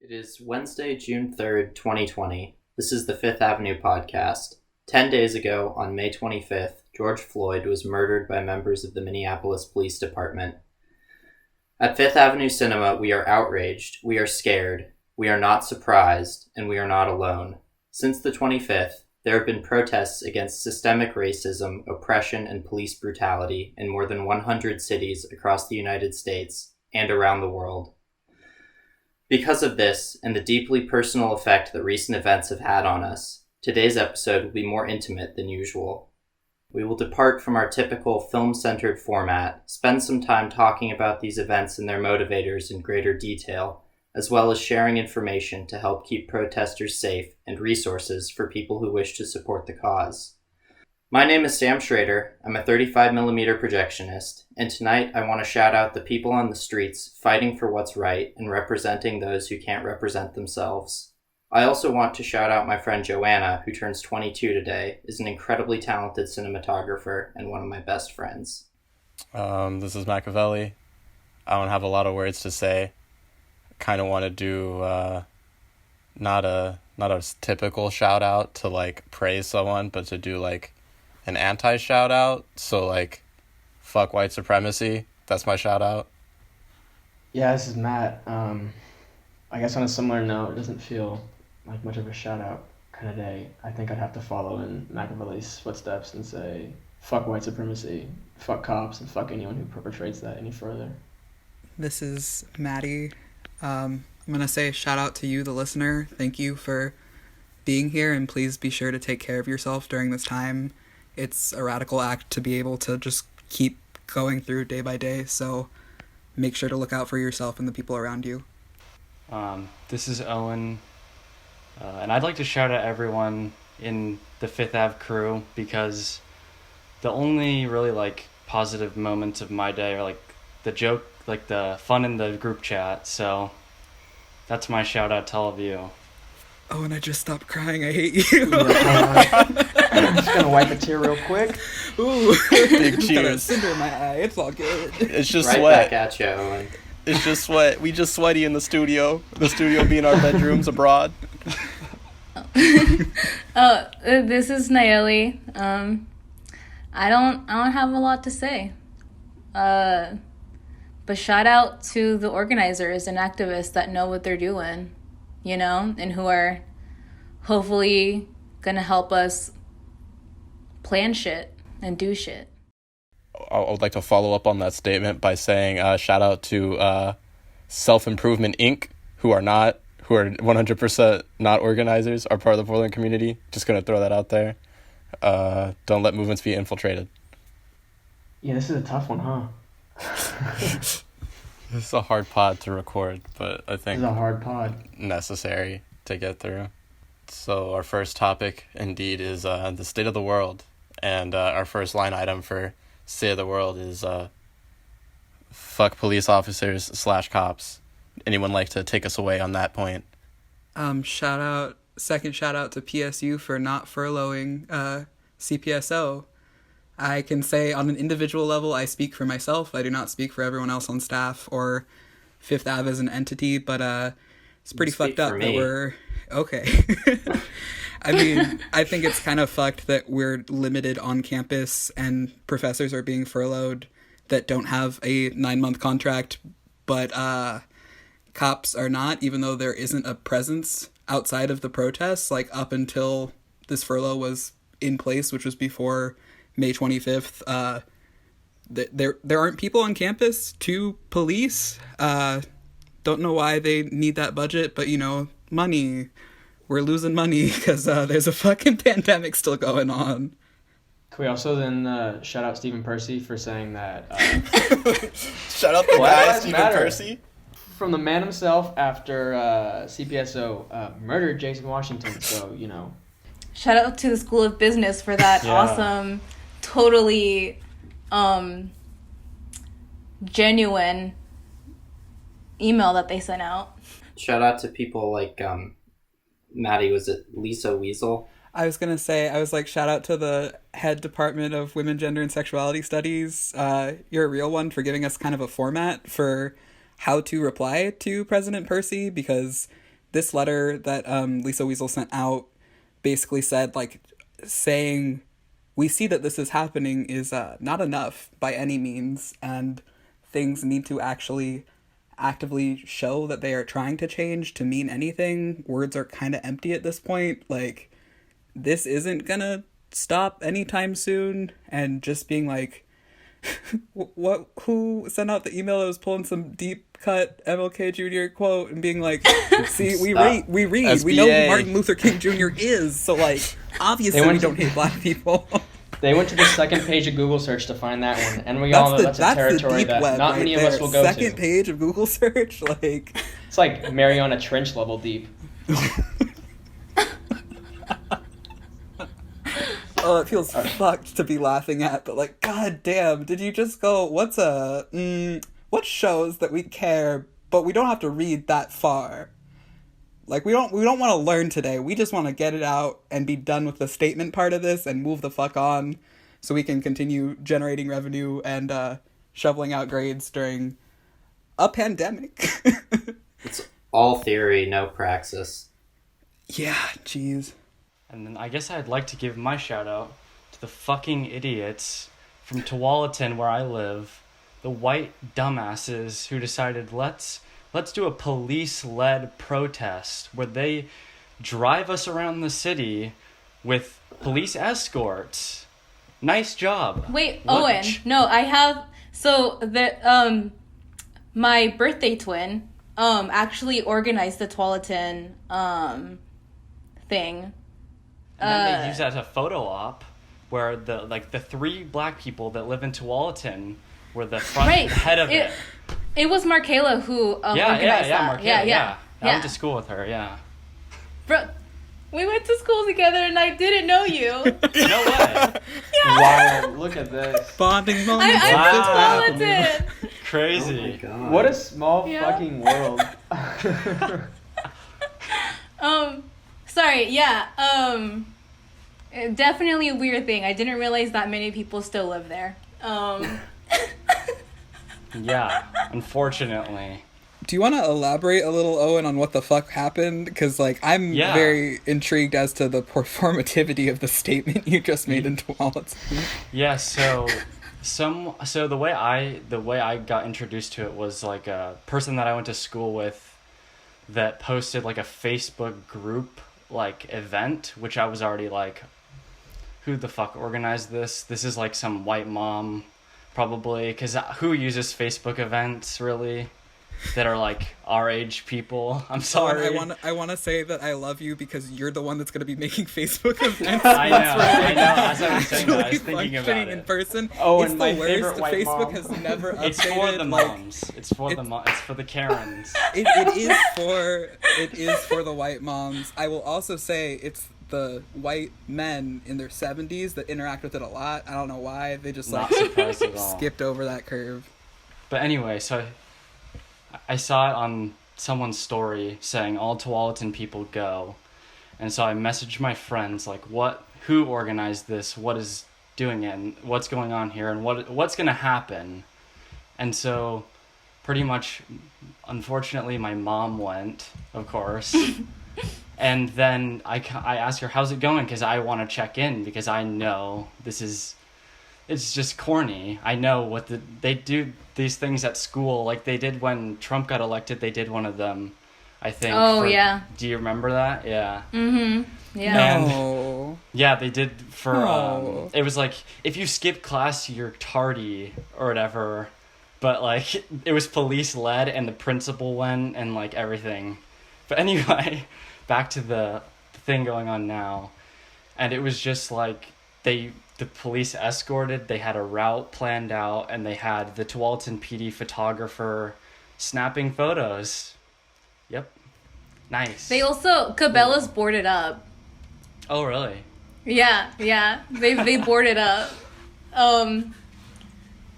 It is Wednesday, June 3rd, 2020. This is the Fifth Avenue podcast. 10 days ago, on May 25th, George Floyd was murdered by members of the Minneapolis Police Department. At Fifth Avenue Cinema, we are outraged, we are scared, we are not surprised, and we are not alone. Since the 25th, there have been protests against systemic racism, oppression, and police brutality in more than 100 cities across the United States and around the world. Because of this, and the deeply personal effect that recent events have had on us, today's episode will be more intimate than usual. We will depart from our typical film-centered format, spend some time talking about these events and their motivators in greater detail, as well as sharing information to help keep protesters safe and resources for people who wish to support the cause. My name is Sam Schrader. I'm a 35mm projectionist, and tonight I want to shout out the people on the streets fighting for what's right and representing those who can't represent themselves. I also want to shout out my friend Joanna, who turns 22 today, is an incredibly talented cinematographer and one of my best friends. This is Machiavelli. I don't have a lot of words to say. Kind of want to do not a typical shout out to like praise someone, but to do like an anti shout out. So like fuck white supremacy. That's my shout out. Yeah, this is Matt. I guess on a similar note, it doesn't feel like much of a shout out kind of day. I think I'd have to follow in Machiavelli's footsteps and say fuck white supremacy, fuck cops, and fuck anyone who perpetrates that any further. This is Maddie. I'm going to say shout out to you, the listener. Thank you for being here, and please be sure to take care of yourself during this time. It's a radical act to be able to just keep going through day by day, so make sure to look out for yourself and the people around you. This is Owen, and I'd like to shout out everyone in the Fifth Ave crew, because the only really like positive moments of my day are like the joke, like the fun in the group chat. So that's my shout out to all of you. Oh, and I just stopped crying. I hate you. I'm just gonna wipe a tear real quick. Ooh, Big just got a cheers. cinder in my eye. It's all good. It's just Right sweat. back at you, Owen. It's just sweat. We just sweaty in the studio. The studio being our bedrooms abroad. This is Nayeli. I don't have a lot to say. But shout out to the organizers and activists that know what they're doing, you know, and who are hopefully gonna help us plan shit and do shit. I would like to follow up on that statement by saying shout out to Self-Improvement Inc., who are 100% not organizers, are part of the Portland community. Just going to throw that out there. Don't let movements be infiltrated. Yeah, this is a tough one, huh? This is a hard pod to record, but I This think is a hard pod. necessary to get through. So our first topic, indeed, is the state of the world. And our first line item for state of the world is fuck police officers / cops. Anyone like to take us away on that point? Second shout out to PSU for not furloughing CPSO. I can say on an individual level, I speak for myself. I do not speak for everyone else on staff or Fifth Ave as an entity, but it's pretty fucked up that we're... Okay. I mean, I think it's kind of fucked that we're limited on campus and professors are being furloughed that don't have a 9-month contract, but cops are not, even though there isn't a presence outside of the protests, like up until this furlough was in place, which was before May 25th. There aren't people on campus to police. Don't know why they need that budget, but, you know, money. We're losing money because there's a fucking pandemic still going on. Can we also then shout out Stephen Percy for saying that... Shout out the guy, Stephen Percy. From the man himself after CPSO murdered Jason Washington, so, you know. Shout out to the School of Business for that awesome, totally genuine email that they sent out. Shout out to people like Maddie, was it Lisa Weasel? I was going to say, I was like, shout out to the head department of Women, Gender, and Sexuality Studies. You're a real one for giving us kind of a format for how to reply to President Percy, because this letter that Lisa Weasel sent out basically said, like, saying, we see that this is happening is not enough by any means, and things need to actually actively show that they are trying to change to mean anything. Words are kind of empty at this point. Like, this isn't gonna stop anytime soon. And just being like, who sent out the email that was pulling some deep cut MLK Jr. quote and being like, see, we read, SBA. we know who Martin Luther King Jr. is, so like, obviously we don't hate black people. They went to the second page of Google search to find that one, and we all know that's a territory that not many of us will go to. Second page of Google search, like, it's like Mariana Trench level deep. Oh, it feels fucked to be laughing at, but like, god damn, did you just go, what shows that we care, but we don't have to read that far? Like, we don't want to learn today. We just want to get it out and be done with the statement part of this and move the fuck on so we can continue generating revenue and shoveling out grades during a pandemic. It's all theory, no praxis. Yeah, jeez. And then I guess I'd like to give my shout out to the fucking idiots from Tualatin, where I live, the white dumbasses who decided let's do a police-led protest where they drive us around the city with police escorts. Nice job. Wait, Owen. No, I have. So the my birthday twin actually organized the Tualatin thing. And then they use that as a photo op where the three black people that live in Tualatin were the front head of it. It was Markayla who organized that. Markayla, I went to school with her, yeah. Bro, we went to school together and I didn't know you. No way. Yeah. Wow, look at this. Bonding moment. I'm from Tualatin. Crazy. Oh my God. What a small fucking world. Sorry, definitely a weird thing. I didn't realize that many people still live there. Yeah, unfortunately. Do you want to elaborate a little, Owen, on what the fuck happened? Because, like, I'm very intrigued as to the performativity of the statement you just made in Tualatin. Yeah, so the way I got introduced to it was like a person that I went to school with that posted like a Facebook group like event, which I was already like, who the fuck organized this? This is like some white mom, probably, because who uses Facebook events really that are like our age people? I'm sorry. I want to say that I love you because you're the one that's going to be making Facebook events. I know. As I was saying that, I was thinking about it. In person. Oh, it's and the my worst. favorite white Facebook mom. has never updated. It's for the moms. It's for the Karens. It is for the white moms. I will also say it's the white men in their 70s that interact with it a lot. I don't know why. They just Not surprised at all. skipped over that curve. But anyway, so I saw it on someone's story saying all Tualatin people go. And so I messaged my friends like, who organized this? What is doing it? And what's going on here? And what's going to happen? And so pretty much, unfortunately, my mom went, of course. And then I asked her, how's it going? Because I want to check in because I know it's just corny. I know they do these things at school. Like they did when Trump got elected, they did one of them, I think. Oh, yeah. Do you remember that? Yeah. Mm-hmm. Yeah. No. Yeah, they did for, No. it was like, if you skip class, you're tardy or whatever. But like, it was police led and the principal went and like everything. But anyway, back to the thing going on now. And it was just like, the police escorted, they had a route planned out, and they had the Tualatin PD photographer snapping photos. Yep. Nice. They also, Cabela's boarded up. Oh, really? Yeah. They boarded up.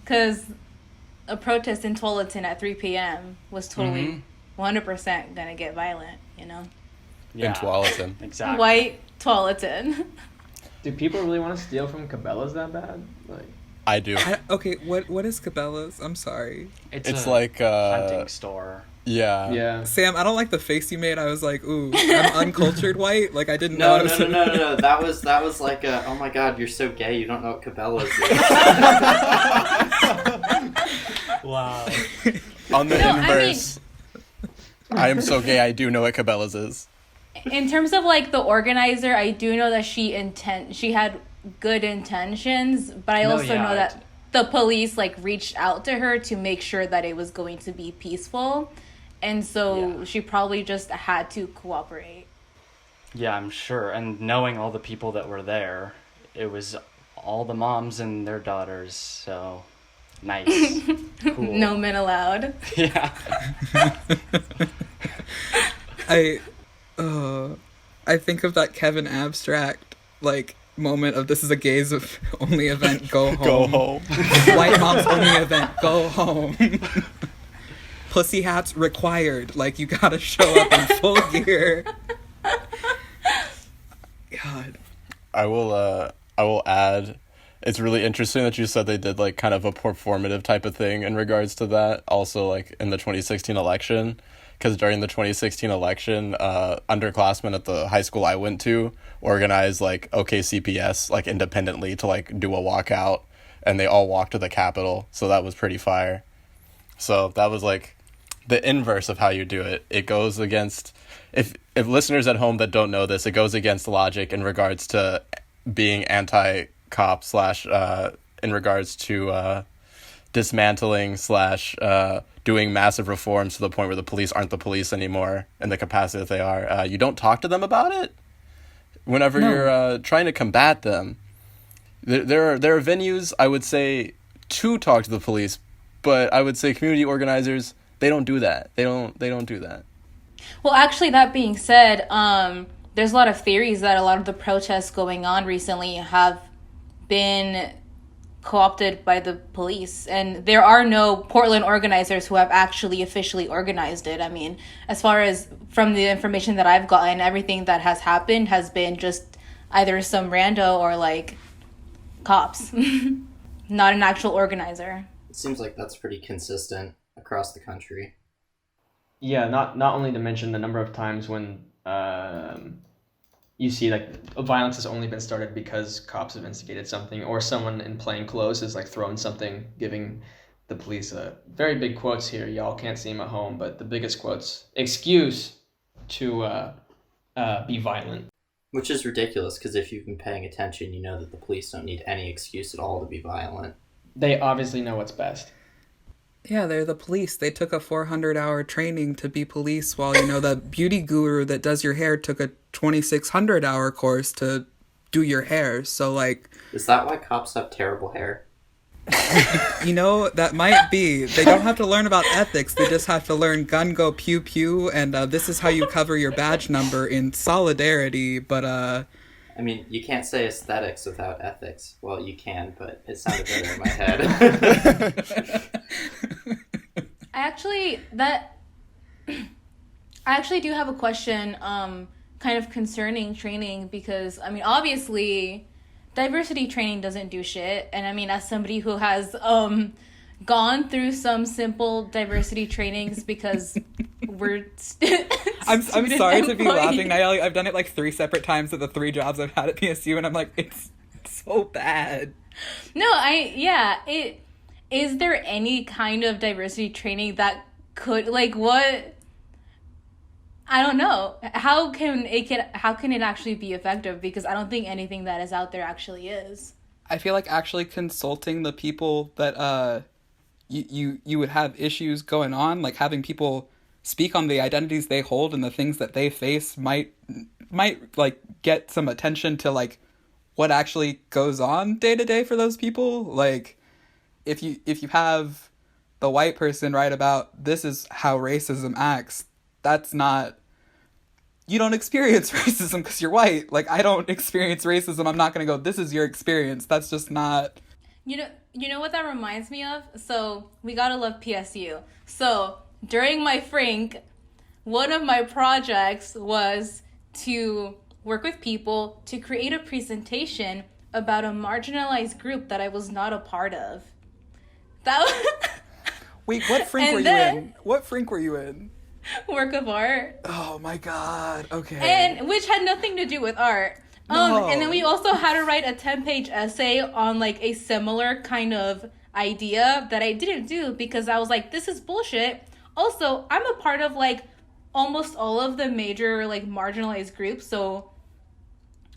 Because a protest in Tualatin at 3 p.m. was totally 100% gonna get violent, you know? Yeah. In Tualatin. Exactly. White Tualatin. Do people really want to steal from Cabela's that bad? Like, I do. Okay, what is Cabela's? I'm sorry. It's like hunting store. Yeah. Yeah. Sam, I don't like the face you made. I was like, ooh, I'm uncultured white. Like, I didn't know. No, no. That was like a, oh my god, you're so gay, you don't know what Cabela's is. Wow. On the inverse, I am so gay, I do know what Cabela's is. In terms of like the organizer, I do know that she had good intentions, but I also know that the police like reached out to her to make sure that it was going to be peaceful, and so she probably just had to cooperate. Yeah, I'm sure. And knowing all the people that were there, it was all the moms and their daughters, so nice. Cool. No men allowed. Yeah. I think of that Kevin Abstract like moment of this is a gays only event, go home. Go home. White mom's only event, go home. Pussy hats required. Like, you gotta show up in full gear. God. I will add, it's really interesting that you said they did like kind of a performative type of thing in regards to that. Also, like in the 2016 election, because during the 2016 election, underclassmen at the high school I went to organized like OKCPS like independently to like do a walkout, and they all walked to the Capitol. So that was pretty fire. So that was like the inverse of how you do it. It goes against, if listeners at home that don't know this, it goes against logic in regards to being anti-cop / in regards to dismantling / doing massive reforms to the point where the police aren't the police anymore in the capacity that they are. You don't talk to them about it whenever you're trying to combat them. There are venues, I would say, to talk to the police, but I would say community organizers, they don't do that. They don't do that. Well, actually, that being said, there's a lot of theories that a lot of the protests going on recently have been co-opted by the police, and there are no Portland organizers who have actually officially organized it. I mean, as far as from the information that I've gotten, everything that has happened has been just either some rando or like cops, not an actual organizer. It seems like that's pretty consistent across the country. Yeah, not only to mention the number of times when you see like violence has only been started because cops have instigated something, or someone in plain clothes has like thrown something, giving the police a very big quotes here. Y'all can't see them at home, but the biggest quotes, excuse to be violent. Which is ridiculous, because if you've been paying attention, you know that the police don't need any excuse at all to be violent. They obviously know what's best. Yeah, they're the police. They took a 400-hour training to be police, while, you know, the beauty guru that does your hair took a 2,600-hour course to do your hair. So, like... Is that why cops have terrible hair? You know, that might be. They don't have to learn about ethics. They just have to learn gun go pew pew, and this is how you cover your badge number in solidarity, but... I mean, you can't say aesthetics without ethics. Well, you can, but it sounded better in my head. I actually do have a question, kind of concerning training, because, I mean, obviously, diversity training doesn't do shit, and I mean, as somebody who has, gone through some simple diversity trainings because we're I'm sorry to be laughing, Nayeli. I've done it like 3 separate times at the 3 jobs I've had at PSU, and I'm like, it's so bad. No, is there any kind of diversity training that could, like, what? I don't know. How can it actually be effective? Because I don't think anything that is out there actually is. I feel like actually consulting the people that you would have issues going on, like having people speak on the identities they hold and the things that they face might like get some attention to like what actually goes on day to day for those people. Like if you have the white person write about this is how racism acts, that's not, you don't experience racism because you're white. Like, I don't experience racism. I'm not going to go, this is your experience. That's just not... You know what that reminds me of? So, we gotta love PSU. So, during my Frank, one of my projects was to work with people to create a presentation about a marginalized group that I was not a part of. Wait, what Frink And were then- you in? What Frink were you in? Work of art. Oh my god. Okay. And which had nothing to do with art. No. And then we also had to write a 10-page essay on like a similar kind of idea that I didn't do because I was like, this is bullshit. Also, I'm a part of like almost all of the major like marginalized groups, so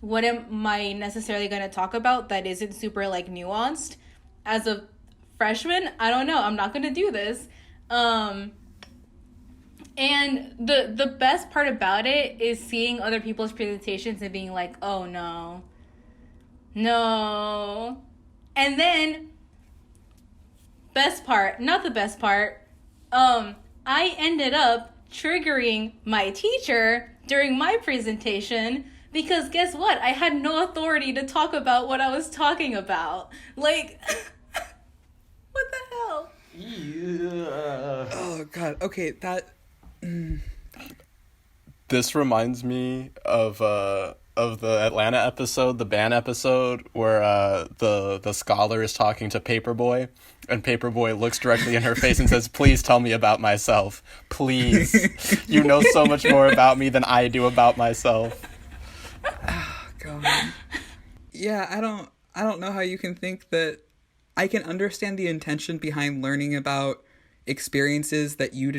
what am I necessarily going to talk about that isn't super like nuanced? As a freshman, I don't know. I'm not going to do this. And the best part about it is seeing other people's presentations and being like, oh no. And then, best part, not the best part, I ended up triggering my teacher during my presentation because guess what? I had no authority to talk about what I was talking about. Like, what the hell? Yeah. Oh god. Okay, that. This reminds me of the Atlanta episode, the band episode, where the scholar is talking to Paperboy, and Paperboy looks directly in her face and says, "Please tell me about myself. Please. You know so much more about me than I do about myself." Oh god. Yeah, I don't know how you can think that. I can understand the intention behind learning about experiences that you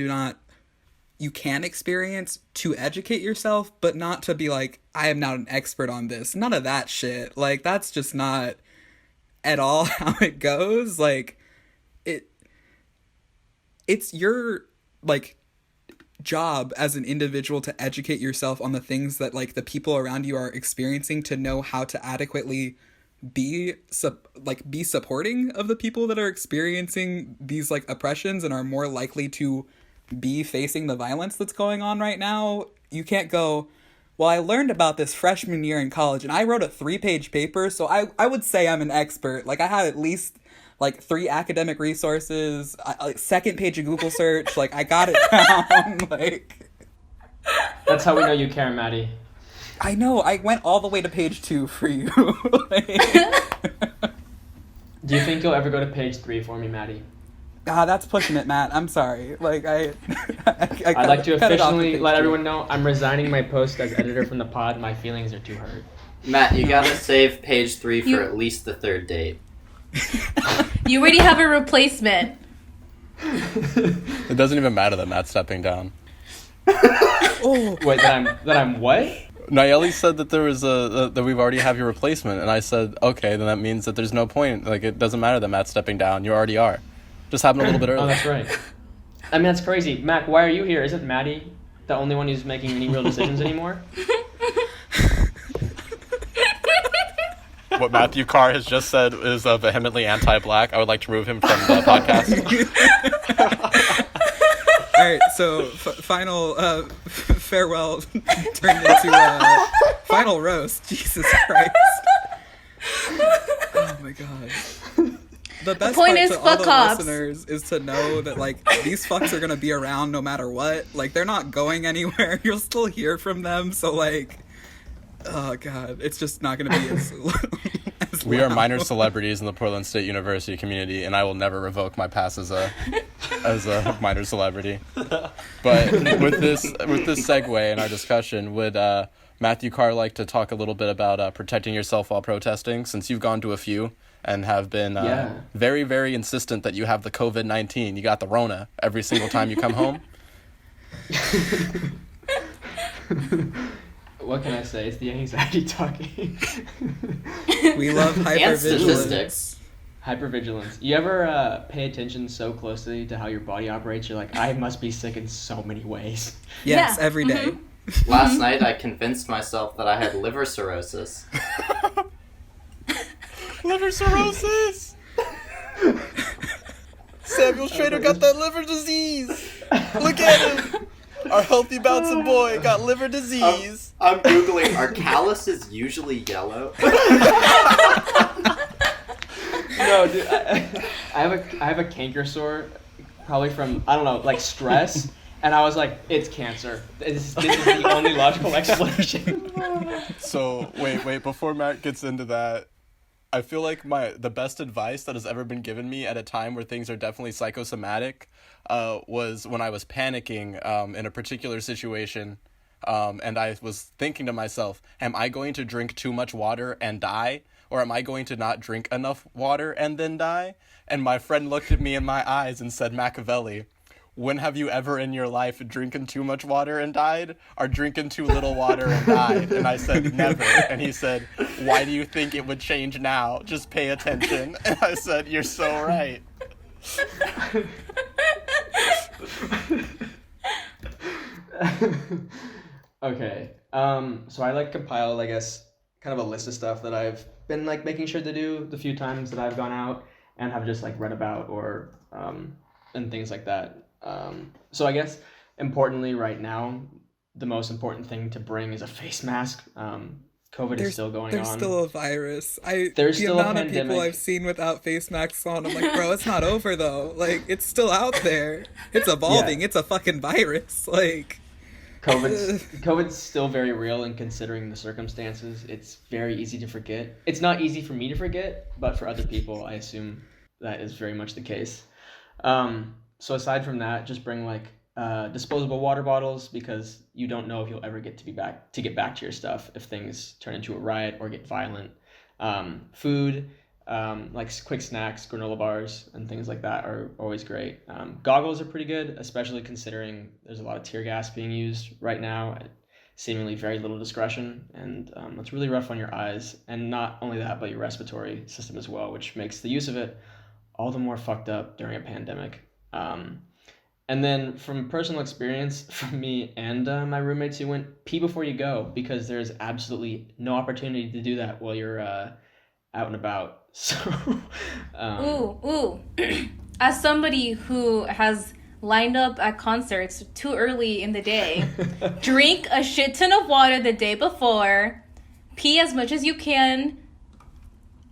can experience to educate yourself, but not to be like, I am not an expert on this. None of that shit. Like, that's just not at all how it goes. Like, it's your, like, job as an individual to educate yourself on the things that, like, the people around you are experiencing to know how to adequately be supporting of the people that are experiencing these, like, oppressions and are more likely to be facing the violence that's going on right now. You can't go, well, I learned about this freshman year in college and I wrote a 3-page paper, so I would say I'm an expert. Like, I had at least like 3 academic resources, like 2nd page of Google search, like I got it down. Like, That's how we know you care, Maddie. I know, I went all the way to page 2 for you. Like, Do you think you'll ever go to page 3 for me, Maddie? that's pushing it, Matt. I'm sorry. Like, I'd like to officially let everyone know I'm resigning my post as editor from the pod. My feelings are too hurt. Matt, you gotta save page 3 for You- at least the 3rd date. You already have a replacement. It doesn't even matter that Matt's stepping down. Oh, Wait, that I'm what? Nayeli said that there was that we've already have your replacement, and I said, okay, then that means that there's no point. Like, it doesn't matter that Matt's stepping down. You already are. Just happened a little bit Oh, early. that's right. I mean, that's crazy. Mac, why are you here? Isn't Maddie the only one who's making any real decisions anymore? What Matthew Carr has just said is vehemently anti-black. I would like to remove him from the podcast. all right. So final farewell turned into final roast. Jesus Christ! Oh my god. The best point part is, to all fuck the cops. listeners is to know that, like, these fucks are gonna be around no matter what. Like, they're not going anywhere. You'll still hear from them. So, like, oh god, it's just not gonna be as We are loud. minor celebrities in the Portland State University community, and I will never revoke my pass as a minor celebrity. But with this segue in our discussion, would Matthew Carr like to talk a little bit about protecting yourself while protesting, since you've gone to a few and have been very, very insistent that you have the COVID-19. You got the Rona every single time you come home. What can I say? It's the anxiety talking. We love And hypervigilance. statistics. Hypervigilance. You ever pay attention so closely to how your body operates? You're like, I must be sick in so many ways. Yes, Yeah. every day. Last night, I convinced myself that I had liver cirrhosis. Liver cirrhosis! Samuel Schrader got that liver disease! Look at him! Our healthy bouncing boy got liver disease. I'm Googling, are calluses usually yellow? No, dude, I have a canker sore, probably from, I don't know, like stress, and I was like, it's cancer. This is the only logical explanation. So, wait, before Matt gets into that, I feel like the best advice that has ever been given me at a time where things are definitely psychosomatic was when I was panicking in a particular situation, and I was thinking to myself, am I going to drink too much water and die? Or am I going to not drink enough water and then die? And my friend looked at me in my eyes and said, Machiavelli, when have you ever in your life drinking too much water and died, or drinking too little water and died? And I said, never. And he said, why do you think it would change now? Just pay attention. And I said, you're so right. Okay. So I like compiled, I guess, kind of a list of stuff that I've been like making sure to do the few times that I've gone out and have just like read about or and things like that. So I guess importantly right now, the most important thing to bring is a face mask. COVID is still going on. There's still a virus. There's the still a amount of pandemic. people I've seen without face masks on, I'm like, bro, it's not over though. Like, it's still out there. It's evolving. Yeah. It's a fucking virus. Like, COVID's still very real, and considering the circumstances, it's very easy to forget. It's not easy for me to forget, but for other people, I assume that is very much the case. So aside from that, just bring like disposable water bottles, because you don't know if you'll ever get get back to your stuff if things turn into a riot or get violent. Food, like quick snacks, granola bars, and things like that are always great. Goggles are pretty good, especially considering there's a lot of tear gas being used right now at seemingly very little discretion, and it's really rough on your eyes, and not only that, but your respiratory system as well, which makes the use of it all the more fucked up during a pandemic. And then from personal experience, from me and my roommates who went, pee before you go, because there's absolutely no opportunity to do that while you're out and about. So, Ooh. As somebody who has lined up at concerts too early in the day, drink a shit ton of water the day before, pee as much as you can,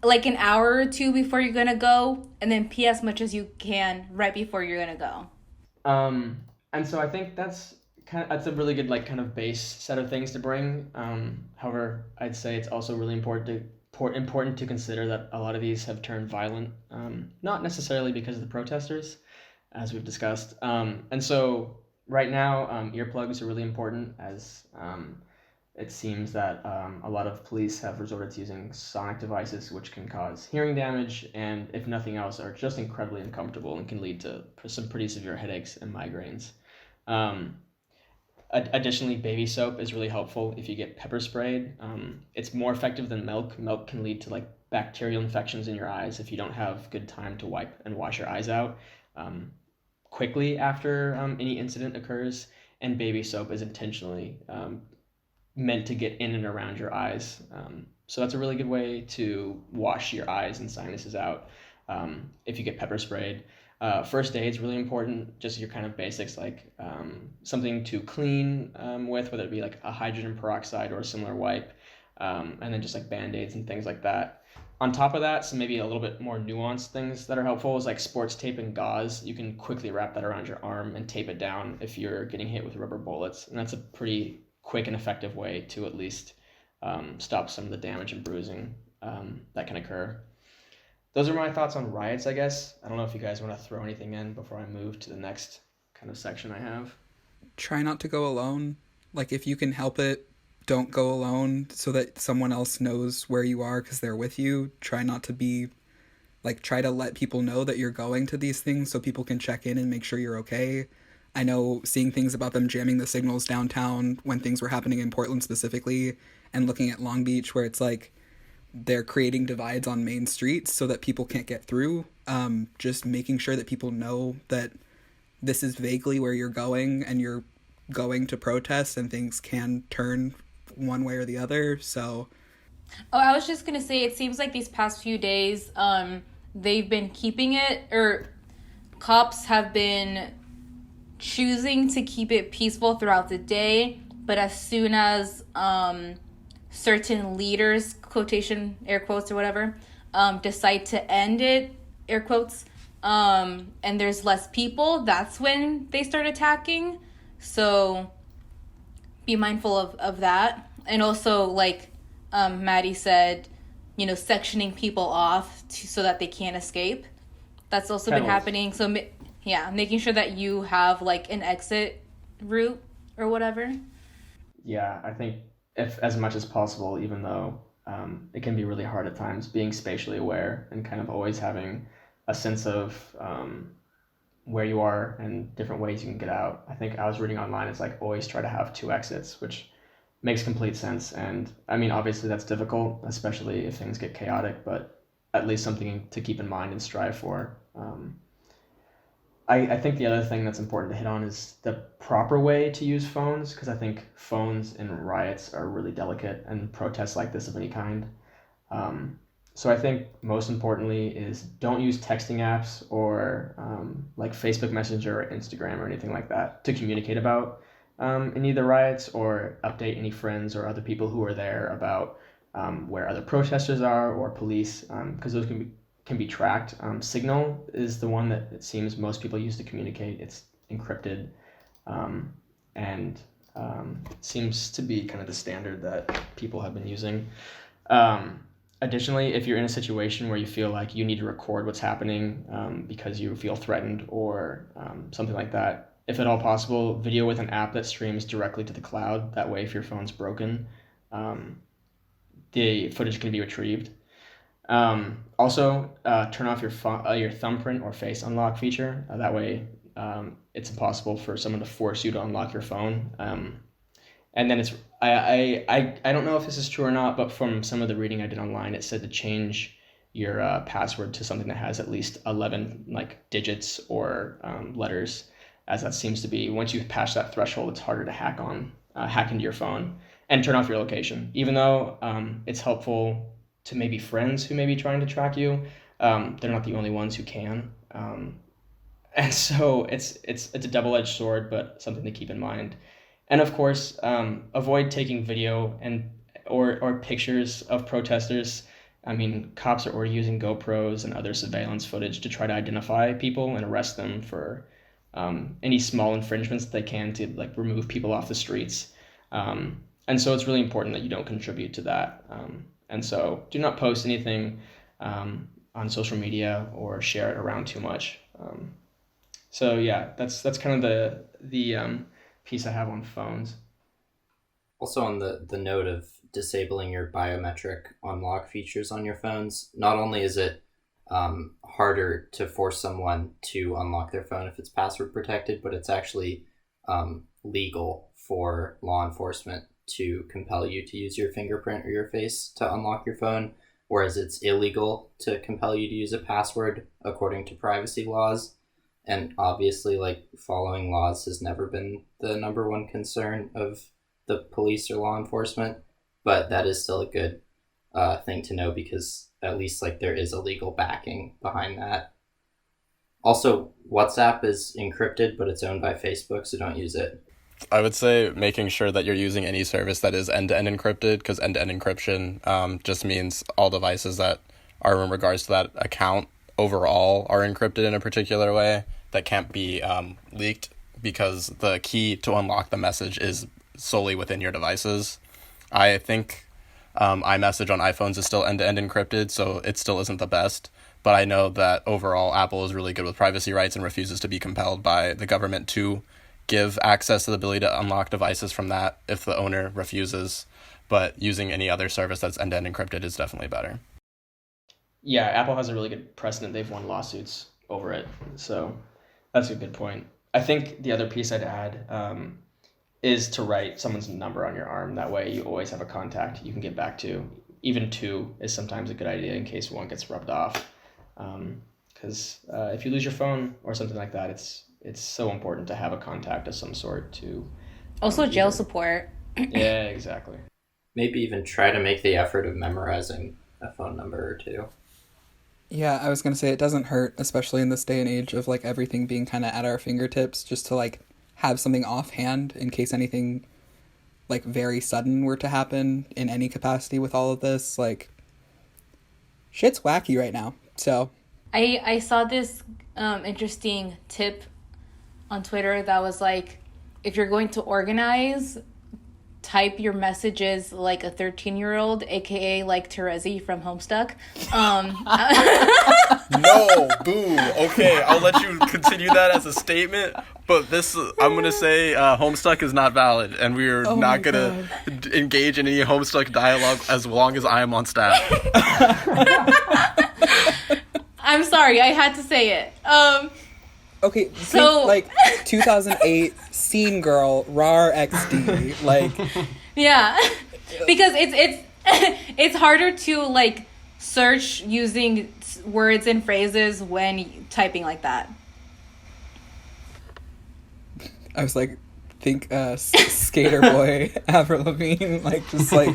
like an hour or two before you're gonna go, and then pee as much as you can right before you're gonna go. And so I think that's a really good like kind of base set of things to bring. However, I'd say it's also really important to consider that a lot of these have turned violent, not necessarily because of the protesters, as we've discussed. And so right now, earplugs are really important, as it seems that a lot of police have resorted to using sonic devices, which can cause hearing damage, and if nothing else, are just incredibly uncomfortable and can lead to some pretty severe headaches and migraines. Additionally, baby soap is really helpful if you get pepper sprayed. It's more effective than milk. Milk can lead to like bacterial infections in your eyes if you don't have good time to wipe and wash your eyes out quickly after any incident occurs. And baby soap is intentionally meant to get in and around your eyes. So that's a really good way to wash your eyes and sinuses out if you get pepper sprayed. First aid is really important, just your kind of basics, like something to clean with, whether it be like a hydrogen peroxide or a similar wipe, and then just like Band-Aids and things like that. On top of that, some maybe a little bit more nuanced things that are helpful is like sports tape and gauze. You can quickly wrap that around your arm and tape it down if you're getting hit with rubber bullets, and that's a pretty quick and effective way to at least stop some of the damage and bruising that can occur. Those are my thoughts on riots, I guess. I don't know if you guys want to throw anything in before I move to the next kind of section I have. Try not to go alone. Like, if you can help it, don't go alone so that someone else knows where you are because they're with you. Try not to be, like, try to let people know that you're going to these things so people can check in and make sure you're okay. I know seeing things about them jamming the signals downtown when things were happening in Portland specifically, and looking at Long Beach where it's like, they're creating divides on main streets so that people can't get through. Just making sure that people know that this is vaguely where you're going and you're going to protest, and things can turn one way or the other. So, I was just going to say, it seems like these past few days, they've been keeping it, or cops have been choosing to keep it peaceful throughout the day. But as soon as certain leaders, quotation, air quotes or whatever, decide to end it, air quotes, and there's less people, that's when they start attacking. So be mindful of that. And also, like Maddie said, sectioning people off so that they can't escape. That's also been happening. So, making sure that you have like an exit route or whatever. Yeah, I think if as much as possible, even though it can be really hard at times, being spatially aware and kind of always having a sense of where you are and different ways you can get out. I think I was reading online, it's like always try to have 2 exits, which makes complete sense. And I mean, obviously that's difficult, especially if things get chaotic, but at least something to keep in mind and strive for. I think the other thing that's important to hit on is the proper way to use phones, because I think phones in riots are really delicate, and protests like this of any kind. So I think most importantly is don't use texting apps or like Facebook Messenger or Instagram or anything like that to communicate about any of the riots, or update any friends or other people who are there about where other protesters are or police, because those can be tracked. Signal is the one that it seems most people use to communicate. It's encrypted, and seems to be kind of the standard that people have been using. Additionally, if you're in a situation where you feel like you need to record what's happening because you feel threatened or something like that, if at all possible, video with an app that streams directly to the cloud. That way, if your phone's broken, the footage can be retrieved. Also, turn off your thumbprint or face unlock feature. That way, it's impossible for someone to force you to unlock your phone. And then I don't know if this is true or not, but from some of the reading I did online, it said to change your password to something that has at least 11 like digits or letters, as that seems to be, once you pass that threshold, it's harder to hack into your phone. And turn off your location, even though it's helpful to maybe friends who may be trying to track you. They're not the only ones who can. And so it's a double-edged sword, but something to keep in mind. And of course, avoid taking video or pictures of protesters. I mean, cops are already using GoPros and other surveillance footage to try to identify people and arrest them for any small infringements that they can to like remove people off the streets. And so it's really important that you don't contribute to that. And so do not post anything on social media or share it around too much. So yeah, that's kind of the piece I have on phones. Also on the note of disabling your biometric unlock features on your phones, not only is it harder to force someone to unlock their phone if it's password protected, but it's actually legal for law enforcement to compel you to use your fingerprint or your face to unlock your phone, whereas it's illegal to compel you to use a password according to privacy laws. And obviously, like, following laws has never been the number one concern of the police or law enforcement, but that is still a good thing to know, because at least like there is a legal backing behind that. Also, WhatsApp is encrypted, but it's owned by Facebook, so don't use it. I would say making sure that you're using any service that is end-to-end encrypted, because end-to-end encryption just means all devices that are in regards to that account overall are encrypted in a particular way that can't be leaked, because the key to unlock the message is solely within your devices. I think iMessage on iPhones is still end-to-end encrypted, so it still isn't the best. But I know that overall Apple is really good with privacy rights and refuses to be compelled by the government to give access to the ability to unlock devices from that if the owner refuses. But using any other service that's end-to-end encrypted is definitely better. Yeah, Apple has a really good precedent. They've won lawsuits over it. So that's a good point. I think the other piece I'd add is to write someone's number on your arm. That way you always have a contact you can get back to. Even 2 is sometimes a good idea in case one gets rubbed off. Because if you lose your phone or something like that, it's so important to have a contact of some sort to... Also jail support. Yeah, exactly. Maybe even try to make the effort of memorizing a phone number or 2. Yeah, I was going to say it doesn't hurt, especially in this day and age of like everything being kind of at our fingertips, just to like have something offhand in case anything like very sudden were to happen in any capacity with all of this. Like, shit's wacky right now. So I saw this interesting tip on Twitter that was like, if you're going to organize, type your messages like a 13-year-old, aka like Terezi from Homestuck. No, boo. Okay, I'll let you continue that as a statement, but this, I'm going to say Homestuck is not valid, and we are not going to engage in any Homestuck dialogue as long as I am on staff. I'm sorry, I had to say it. Okay, so like 2008 scene girl rar XD, like yeah, because it's harder to like search using words and phrases when typing like that. I was like, think skater boy Avril Lavigne, like just like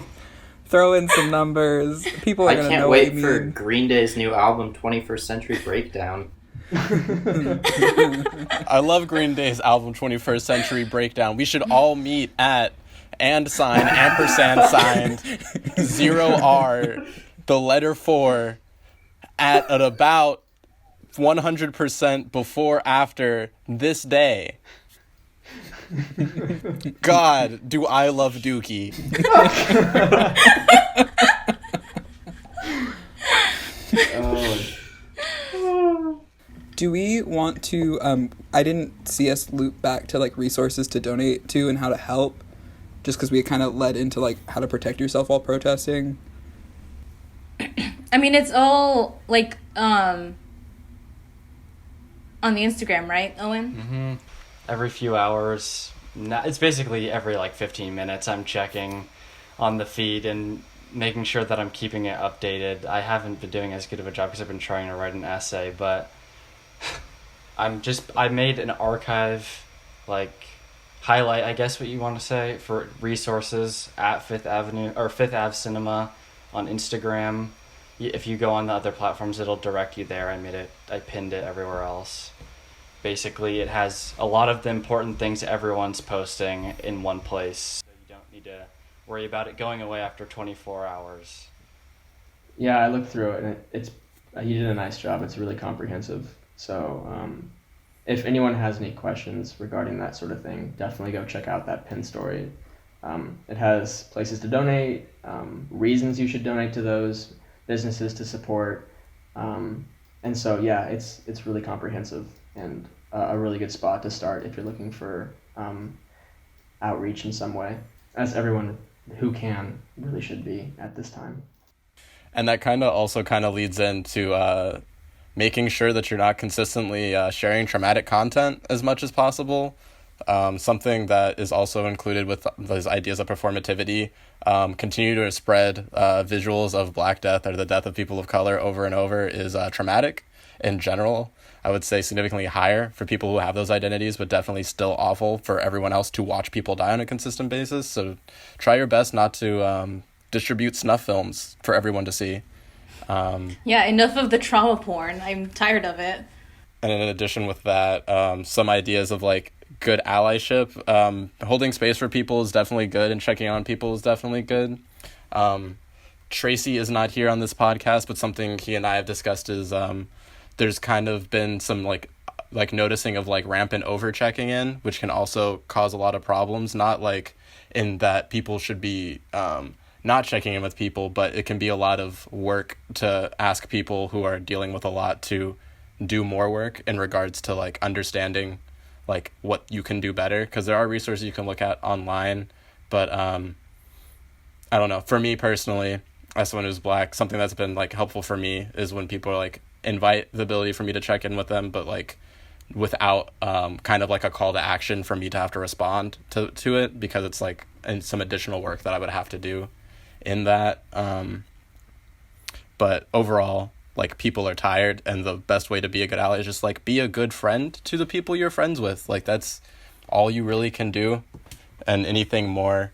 throw in some numbers. People are gonna know what you mean. I can't wait for Green Day's new album, 21st Century Breakdown. I love Green Day's album 21st Century Breakdown. We should all meet at ampersand 0R the letter 4 at about 100% before after this day. God, do I love Dookie. Do we want to, I didn't see us loop back to, like, resources to donate to and how to help, just because we kind of led into, like, how to protect yourself while protesting. I mean, it's all, like, on the Instagram, right, Owen? Mm-hmm. Every few hours. It's basically every, like, 15 minutes I'm checking on the feed and making sure that I'm keeping it updated. I haven't been doing as good of a job because I've been trying to write an essay, but I made an archive, like, highlight, I guess what you want to say, for resources at Fifth Avenue, or Fifth Ave Cinema on Instagram. If you go on the other platforms, it'll direct you there. I pinned it everywhere else. Basically, it has a lot of the important things everyone's posting in one place. So you don't need to worry about it going away after 24 hours. Yeah, I looked through it, and it's you did a nice job. It's really comprehensive. So if anyone has any questions regarding that sort of thing, definitely go check out that pin story. It has places to donate, reasons you should donate to those, businesses to support. And so, yeah, it's really comprehensive and a really good spot to start if you're looking for outreach in some way, as everyone who can really should be at this time. And that also leads into making sure that you're not consistently sharing traumatic content as much as possible. Something that is also included with those ideas of performativity. Continue to spread visuals of Black death or the death of people of color over and over is traumatic in general. I would say significantly higher for people who have those identities, but definitely still awful for everyone else to watch people die on a consistent basis. So try your best not to distribute snuff films for everyone to see. Yeah, enough of the trauma porn. I'm tired of it. And in addition with that, some ideas of like good allyship. Holding space for people is definitely good, and checking on people is definitely good. Tracy is not here on this podcast, but something he and I have discussed is there's kind of been some like noticing of like rampant over checking in, which can also cause a lot of problems. Not like in that people should be not checking in with people, but it can be a lot of work to ask people who are dealing with a lot to do more work in regards to like understanding like what you can do better, because there are resources you can look at online, but I don't know, for me personally, as someone who's Black, something that's been like helpful for me is when people are like invite the ability for me to check in with them, but like without kind of like a call to action for me to have to respond to it, because it's like and some additional work that I would have to do in that. But overall, like, people are tired, and the best way to be a good ally is just like be a good friend to the people you're friends with. Like, that's all you really can do, and anything more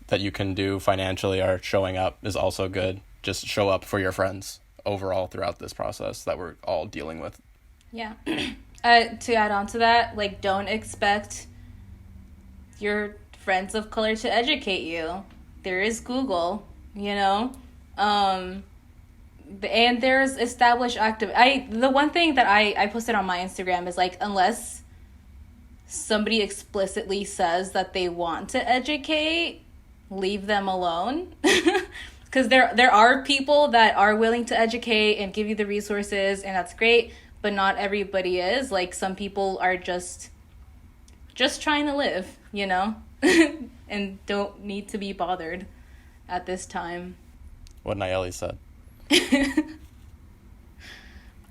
that you can do financially or showing up is also good. Just show up for your friends overall throughout this process that we're all dealing with. Yeah. To add on to that, like, don't expect your friends of color to educate you. There is Google, you know? And there's established the one thing that I posted on my Instagram is, like, unless somebody explicitly says that they want to educate, leave them alone. Because there are people that are willing to educate and give you the resources, and that's great, but not everybody is. Like, some people are just trying to live, you know, and don't need to be bothered at this time. What Nayeli said.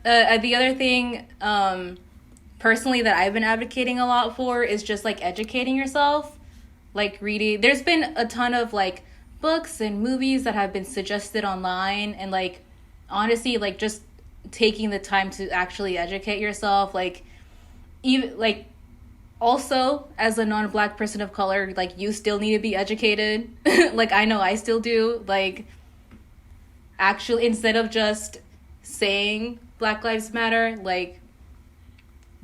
The other thing, personally, that I've been advocating a lot for is just, like, educating yourself, like, reading. There's been a ton of, like, books and movies that have been suggested online, and, like, honestly, like, just taking the time to actually educate yourself, like, even, like, also, as a non-Black person of color, like, you still need to be educated. Like, I know I still do. Like, actually, instead of just saying Black Lives Matter, like,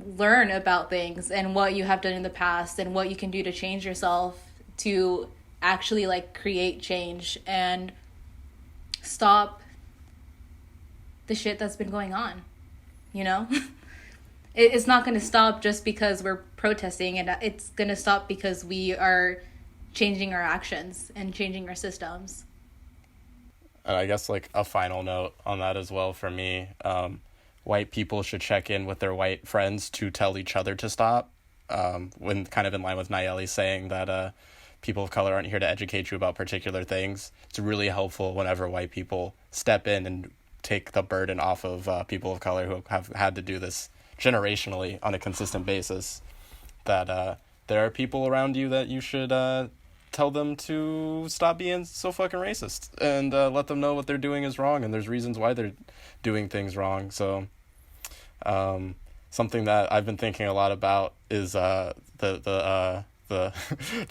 learn about things and what you have done in the past and what you can do to change yourself to actually, like, create change and stop the shit that's been going on, you know? It's not going to stop just because we're protesting, and it's going to stop because we are changing our actions and changing our systems. And I guess, like, a final note on that as well for me, white people should check in with their white friends to tell each other to stop, when kind of in line with Nayeli saying that people of color aren't here to educate you about particular things. It's really helpful whenever white people step in and take the burden off of people of color who have had to do this generationally on a consistent basis, that there are people around you that you should tell them to stop being so fucking racist, and let them know what they're doing is wrong, and there's reasons why they're doing things wrong. So something that I've been thinking a lot about is the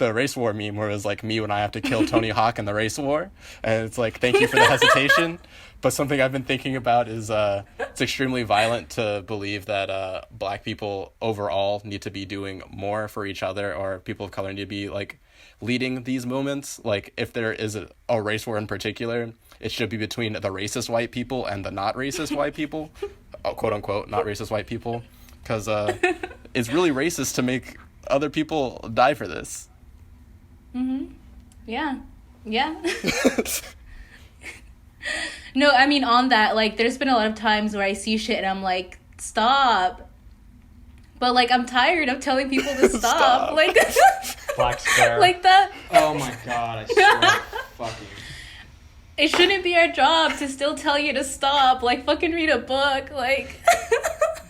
race war meme, where it was like me when I have to kill Tony Hawk in the race war, and it's like, thank you for the hesitation. But something I've been thinking about is it's extremely violent to believe that Black people overall need to be doing more for each other, or people of color need to be, like, leading these movements. Like, if there is a race war in particular, it should be between the racist white people and the not racist white people, quote unquote, not racist white people, because it's really racist to make other people die for this. Yeah. No, I mean, on that, like, there's been a lot of times where I see shit and I'm like, stop. But, like, I'm tired of telling people to stop. Like, Black Square. like that. Oh my god, I swear. Fucking. It shouldn't be our job to still tell you to stop. Like, fucking read a book. Like,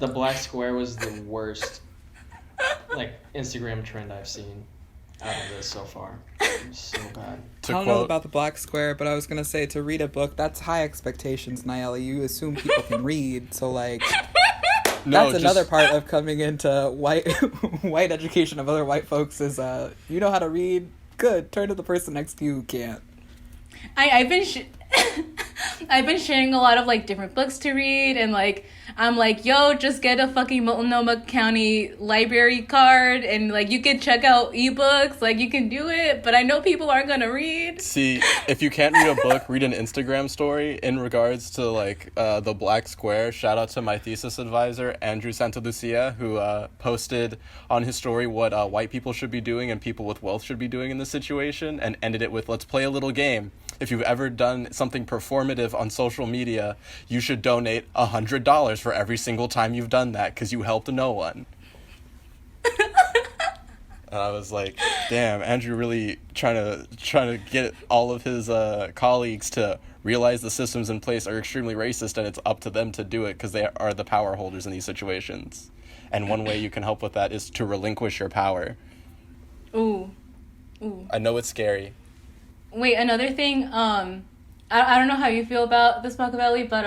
The black square was the worst, like, Instagram trend I've seen out of this so far. It was so bad. To I don't know quote, about the black square, but I was gonna say, to read a book, that's high expectations, Nayeli. You assume people can read, so, like, that's another part of coming into white education of other white folks is, you know how to read? Good. Turn to the person next to you who can't. I've been I've been sharing a lot of, like, different books to read, and, like, I'm like, yo, just get a fucking Multnomah County library card, and, like, you can check out ebooks, like, you can do it, but I know people aren't gonna read. See, if you can't read a book, read an Instagram story. In regards to, like, the black square, shout out to my thesis advisor, Andrew Santalucia, who posted on his story what white people should be doing and people with wealth should be doing in this situation, and ended it with, let's play a little game. If you've ever done something performative on social media, you should donate $100 for every single time you've done that, because you helped no one. And I was like, damn, Andrew really trying to get all of his colleagues to realize the systems in place are extremely racist, and it's up to them to do it because they are the power holders in these situations. And one way you can help with that is to relinquish your power. Ooh. I know it's scary. Wait, another thing, I don't know how you feel about this, Machiavelli, but,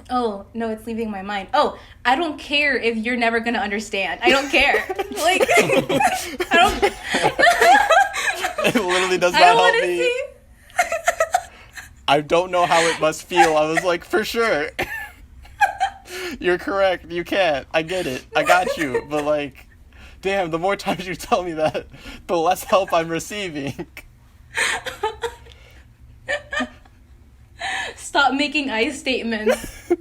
oh, no, it's leaving my mind. Oh, I don't care if you're never gonna understand. I don't care. Like, I don't... It literally does not help me. See... I don't know how it must feel. I was like, for sure. You're correct. You can't. I get it. I got you. But, like, damn, the more times you tell me that, the less help I'm receiving. Stop making I statements.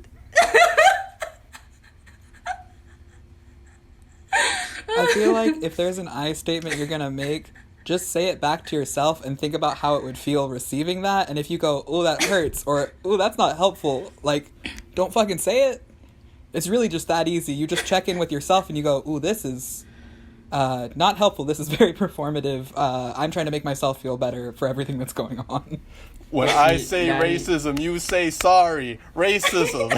I feel like if there's an I statement you're gonna make, just say it back to yourself and think about how it would feel receiving that. And if you go, oh, that hurts, or oh, that's not helpful, like, don't fucking say it. It's really just that easy. You just check in with yourself and you go, ooh, this is not helpful. This is very performative. I'm trying to make myself feel better for everything that's going on. When I say racism, you say sorry. Racism.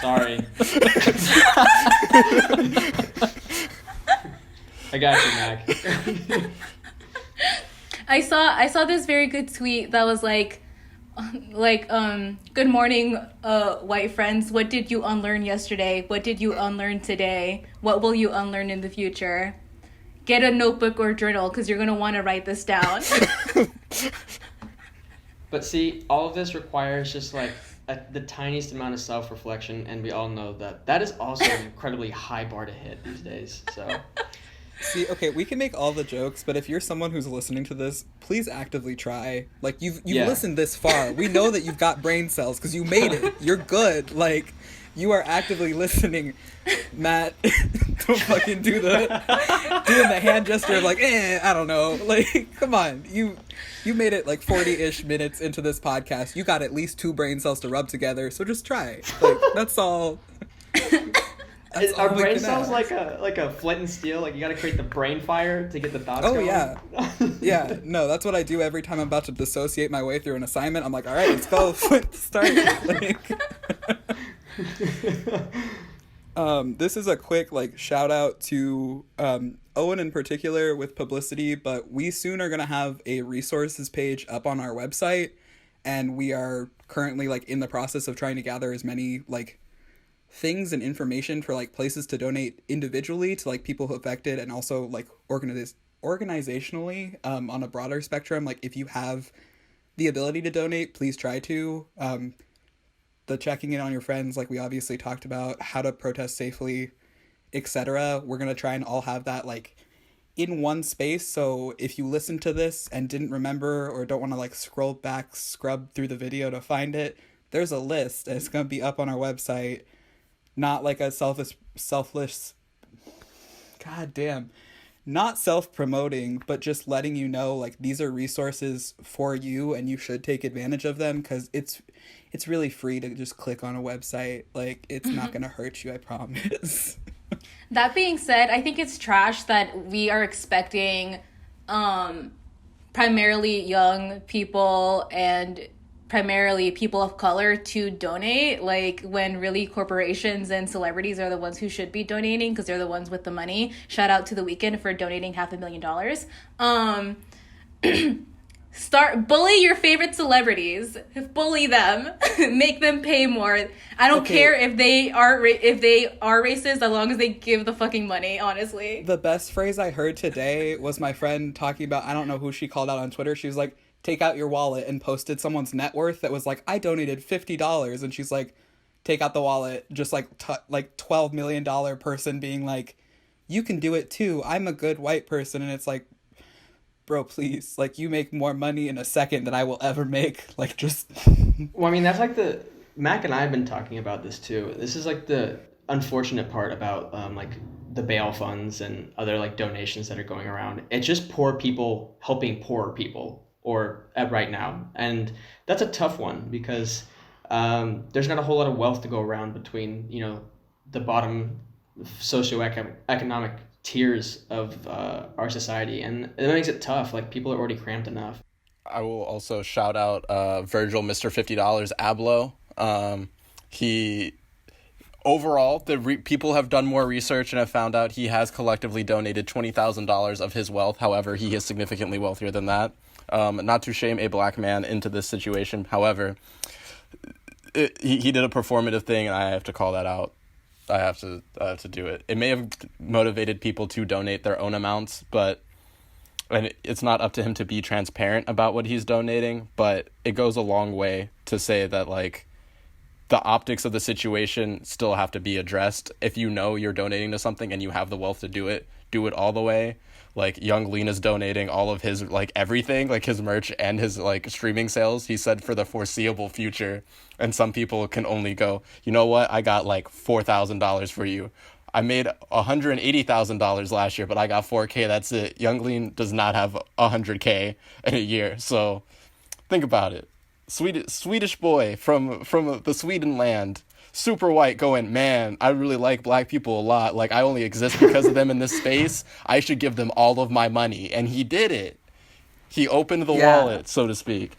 Sorry. I got you, Mac. I saw this very good tweet that was like, good morning, white friends. What did you unlearn yesterday? What did you unlearn today? What will you unlearn in the future? Get a notebook or journal because you're going to want to write this down. But see, all of this requires just like the tiniest amount of self-reflection, and we all know that is also an incredibly high bar to hit these days. So, see, okay, we can make all the jokes, but if you're someone who's listening to this, please actively try. Like, you've listened this far. We know that you've got brain cells because you made it. You're good. Like, you are actively listening. Matt, don't fucking doing the hand gesture of like, I don't know. Like, come on. You made it like 40-ish minutes into this podcast. You got at least 2 brain cells to rub together, so just try. Like, that's all. Are brain cells like a flint and steel? Like, you gotta create the brain fire to get the thoughts going? Oh, yeah. Yeah, no, that's what I do every time I'm about to dissociate my way through an assignment. I'm like, all right, let's go. Start. Like... this is a quick shout out to Owen in particular with publicity, but we soon are going to have a resources page up on our website, and we are currently in the process of trying to gather as many things and information for places to donate individually to people who affected, and also organizationally on a broader spectrum. If you have the ability to donate, please try to. The checking in on your friends, we obviously talked about, how to protest safely, etc. We're going to try and all have that in one space. So if you listen to this and didn't remember or don't want to scroll back, scrub through the video to find it, there's a list and it's going to be up on our website. Not a selfless, goddamn, not self-promoting, but just letting you know these are resources for you and you should take advantage of them, because it's really free to just click on a website. It's not going to hurt you, I promise. That being said, I think it's trash that we are expecting primarily young people and primarily people of color to donate, when really corporations and celebrities are the ones who should be donating because they're the ones with the money. Shout out to The Weeknd for donating $500,000. Bully your favorite celebrities. Bully them. Make them pay more. I don't care if they are racist, as long as they give the fucking money, honestly. The best phrase I heard today was my friend talking about, I don't know who she called out on Twitter. She was like, take out your wallet, and posted someone's net worth that was I donated $50. And she's like, take out the wallet. Just $12 million person being you can do it too. I'm a good white person. And it's bro, please, you make more money in a second than I will ever make. Just. Well, I mean, that's Mac and I have been talking about this too. This is the unfortunate part about the bail funds and other donations that are going around. It's just poor people helping poorer people, or right now, and that's a tough one because there's not a whole lot of wealth to go around between the bottom socioeconomic tiers of our society, and it makes it tough. People are already cramped enough. I will also shout out Virgil, Mr. $50 Ablo. He overall, people have done more research and have found out he has collectively donated $20,000 of his wealth. However, he is significantly wealthier than that. Not to shame a black man into this situation. However, he did a performative thing, and I have to call that out. I have to do it. It may have motivated people to donate their own amounts, and it's not up to him to be transparent about what he's donating, but it goes a long way to say that the optics of the situation still have to be addressed. If you know you're donating to something and you have the wealth to do it all the way. Young Lena's donating all of his everything, his merch and his streaming sales, he said, for the foreseeable future. And some people can only go, you know what, I got $4,000 for you. I made $180,000 last year, but I got 4K. That's it. Youngling does not have 100K in a year. So think about it. Swedish boy from the Sweden land, super white, going, man, I really like black people a lot. Like, I only exist because of them in this space. I should give them all of my money. And he did it. He opened the wallet, so to speak.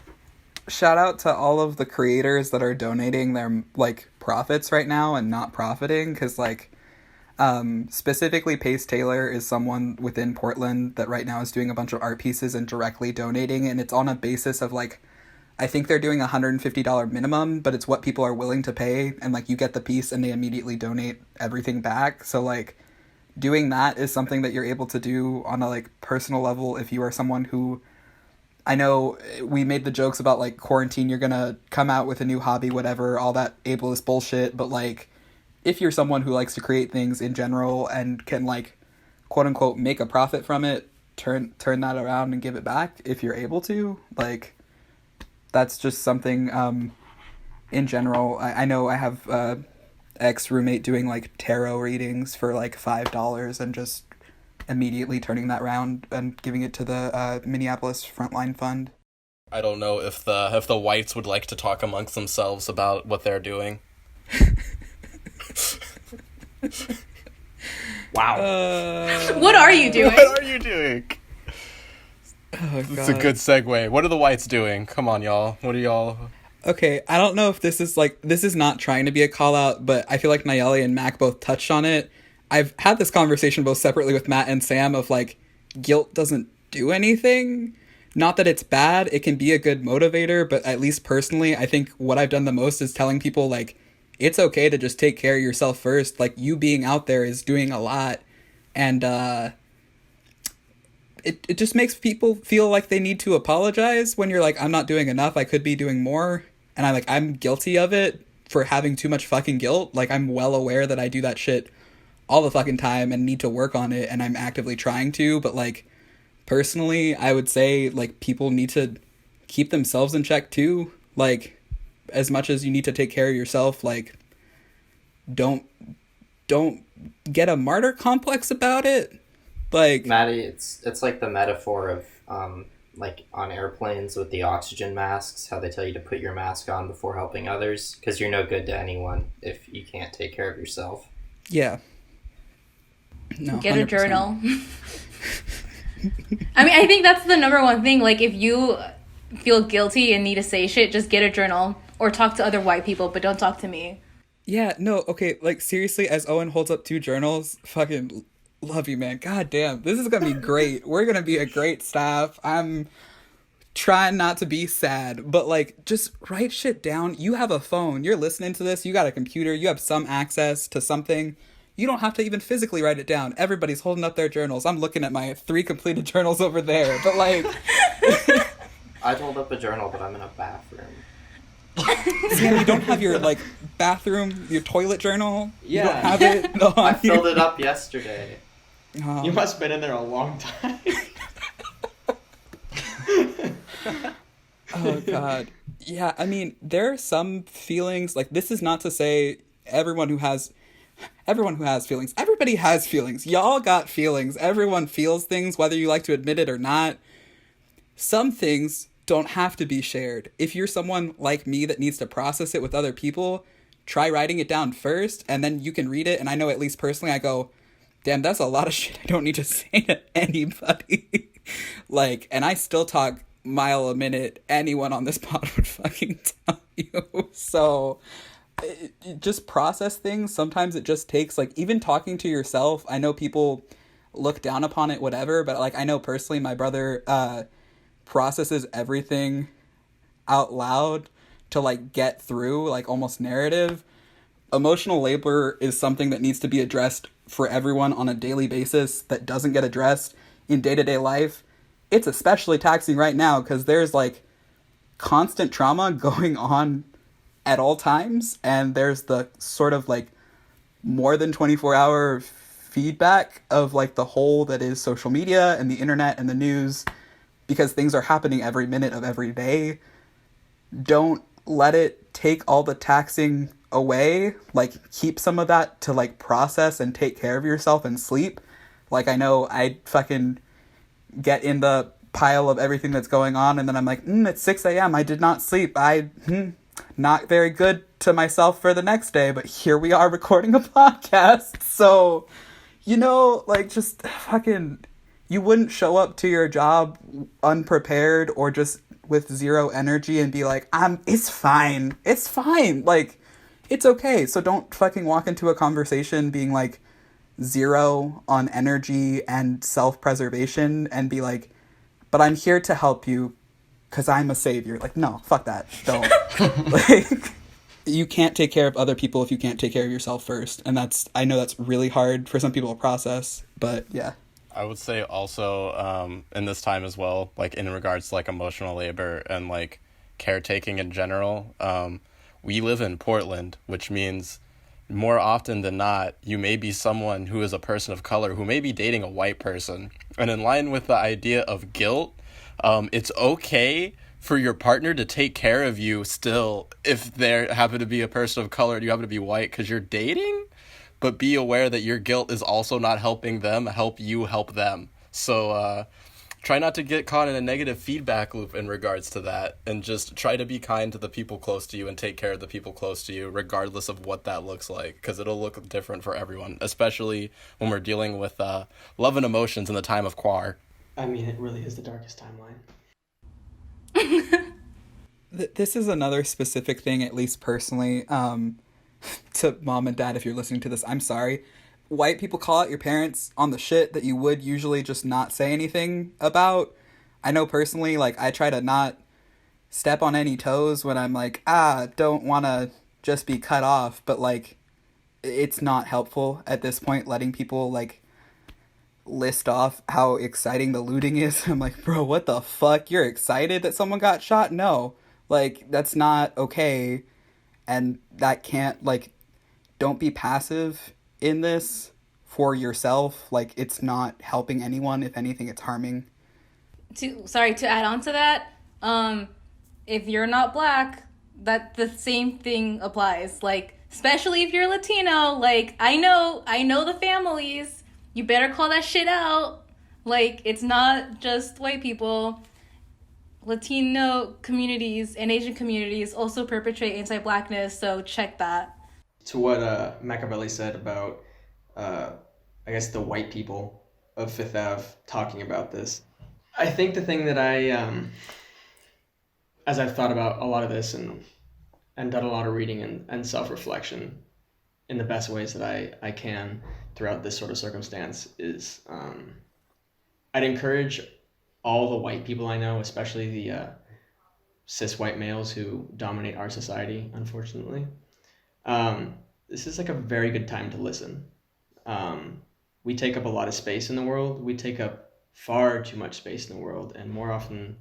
Shout out to all of the creators that are donating their, like, profits right now and not profiting, because, like, specifically Pace Taylor is someone within Portland that right now is doing a bunch of art pieces and directly donating, and it's on a basis of, like, I think they're doing $150 minimum, but it's what people are willing to pay, and, like, you get the piece and they immediately donate everything back. So, like, doing that is something that you're able to do on a, like, personal level if you are someone who, I know we made the jokes about, like, quarantine, you're gonna come out with a new hobby, whatever, all that ableist bullshit, but, like, if you're someone who likes to create things in general and can, like, quote-unquote make a profit from it, turn that around and give it back if you're able to, like, that's just something, in general. I know I have ex-roommate doing, like, tarot readings for, like, $5 and just immediately turning that around and giving it to the Minneapolis Frontline Fund. I don't know if the whites would like to talk amongst themselves about what they're doing. Wow. What are you doing? What are you doing? Oh, It's a good segue. What are the whites doing? Come on, y'all. What are y'all... Okay, I don't know if this is not trying to be a call out, but I feel like Nayeli and Mac both touched on it. I've had this conversation both separately with Matt and Sam of, like, guilt doesn't do anything. Not that it's bad, it can be a good motivator, but at least personally, I think what I've done the most is telling people, like, it's okay to just take care of yourself first. Like, you being out there is doing a lot, and it just makes people feel like they need to apologize when you're like, I'm not doing enough, I could be doing more, and I'm guilty of it for having too much fucking guilt. Like, I'm well aware that I do that shit all the fucking time and need to work on it, and I'm actively trying to, but, like, personally, I would say, like, people need to keep themselves in check too. Like, as much as you need to take care of yourself, like, don't get a martyr complex about it. Like, Maddie, it's like the metaphor of like on airplanes with the oxygen masks, how they tell you to put your mask on before helping others, because you're no good to anyone if you can't take care of yourself. yeah. No, Get 100%. a journal. I mean, I think that's the number one thing. Like, if you feel guilty and need to say shit, just get a journal or talk to other white people, but don't talk to me. Yeah, no, okay, like, seriously, as Owen holds up 2 journals, fucking love you, man. God damn, this is gonna be great. We're gonna be a great staff. I'm trying not to be sad, but, like, just write shit down. You have a phone. You're listening to this. You got a computer. You have some access to something. You don't have to even physically write it down. Everybody's holding up their journals. I'm looking at my 3 completed journals over there, but, like... I'd hold up a journal, but I'm in a bathroom. Sam, you don't have your, like, bathroom, your toilet journal? Yeah. You don't have it? No, I filled it up yesterday. Oh. You must have been in there a long time. Oh, God. Yeah, I mean, there are some feelings, like, this is not to say everyone who has feelings. Everybody has feelings. Y'all got feelings. Everyone feels things, whether you like to admit it or not. Some things don't have to be shared. If you're someone like me that needs to process it with other people, try writing it down first, and then you can read it. And I know, at least personally, I go, damn, that's a lot of shit I don't need to say to anybody. Like, and I still talk mile a minute. Anyone on this pod would fucking tell you. So... just process things. Sometimes it just takes, like, even talking to yourself. I know people look down upon it, whatever, but, like, I know personally my brother processes everything out loud to, like, get through, like, almost narrative. Emotional labor is something that needs to be addressed for everyone on a daily basis that doesn't get addressed in day-to-day life. It's especially taxing right now because there's, like, constant trauma going on at all times, and there's the sort of, like, more than 24-hour feedback of, like, the whole that is social media and the internet and the news, because things are happening every minute of every day. Don't let it take all the taxing away, like keep some of that to like process and take care of yourself and sleep. Like, I know I fucking get in the pile of everything that's going on, and then I'm like, it's 6 a.m. I did not sleep. Not very good to myself for the next day, but here we are recording a podcast. So, like, just fucking, you wouldn't show up to your job unprepared or just with zero energy and be like, it's fine. It's fine. Like, it's okay. So don't fucking walk into a conversation being like zero on energy and self-preservation and be like, but I'm here to help you because I'm a savior. Like, no, fuck that. Don't. Like, you can't take care of other people if you can't take care of yourself first. And I know that's really hard for some people to process, but yeah. I would say also in this time as well, like in regards to like emotional labor and like caretaking in general, we live in Portland, which means more often than not, you may be someone who is a person of color who may be dating a white person. And in line with the idea of guilt, it's okay for your partner to take care of you still if they happen to be a person of color and you happen to be white because you're dating. But be aware that your guilt is also not helping them help you help them. So try not to get caught in a negative feedback loop in regards to that, and just try to be kind to the people close to you and take care of the people close to you, regardless of what that looks like, because it'll look different for everyone, especially when we're dealing with love and emotions in the time of quar. I mean, it really is the darkest timeline. This is another specific thing, at least personally, to mom and dad, if you're listening to this, I'm sorry. White people call out your parents on the shit that you would usually just not say anything about. I know personally, like, I try to not step on any toes when I'm like, don't want to just be cut off. But, like, it's not helpful at this point letting people, like, list off how exciting the looting is. I'm like, bro, what the fuck? You're excited that someone got shot? No. Like, that's not okay. And that can't, like, don't be passive in this for yourself. Like, it's not helping anyone. If anything, it's harming. To add on to that, if you're not black, that the same thing applies. Like, especially if you're Latino, like, I know the families. You better call that shit out. Like, it's not just white people. Latino communities and Asian communities also perpetrate anti-blackness, so check that. To what Machiavelli said about, I guess, the white people of Fifth Ave talking about this, I think the thing that as I've thought about a lot of this and done a lot of reading and self-reflection in the best ways that I can throughout this sort of circumstance, is I'd encourage all the white people I know, especially the cis white males who dominate our society, unfortunately. This is like a very good time to listen. We take up a lot of space in the world. We take up far too much space in the world, and more often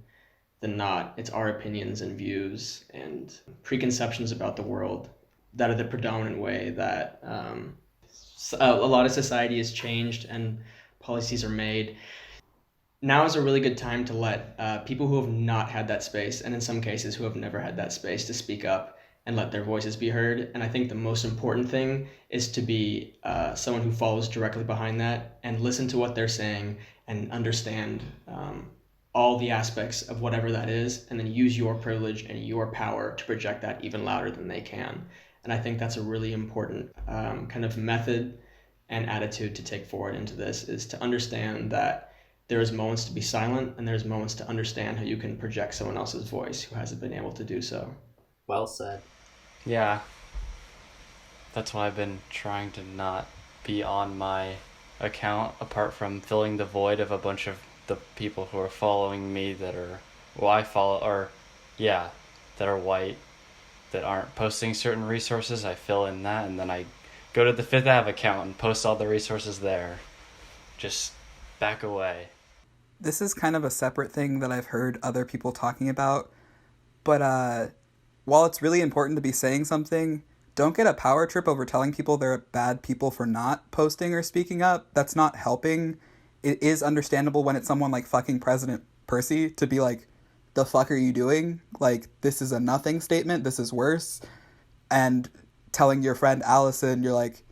than not, it's our opinions and views and preconceptions about the world that are the predominant way that a lot of society has changed and policies are made. Now is a really good time to let people who have not had that space, and in some cases who have never had that space, to speak up and let their voices be heard. And I think the most important thing is to be someone who follows directly behind that and listen to what they're saying and understand all the aspects of whatever that is, and then use your privilege and your power to project that even louder than they can. And I think that's a really important kind of method and attitude to take forward into this, is to understand that there's moments to be silent and there's moments to understand how you can project someone else's voice who hasn't been able to do so. Well said. Yeah. That's why I've been trying to not be on my account, apart from filling the void of a bunch of the people who are following me that are, well, I follow, or, yeah, that are white, that aren't posting certain resources. I fill in that, and then I go to the Fifth Ave account and post all the resources there. Just back away. This is kind of a separate thing that I've heard other people talking about, but while it's really important to be saying something, don't get a power trip over telling people they're bad people for not posting or speaking up. That's not helping. It is understandable when it's someone like fucking President Percy to be like, the fuck are you doing? Like, this is a nothing statement. This is worse. And telling your friend Allison, you're like,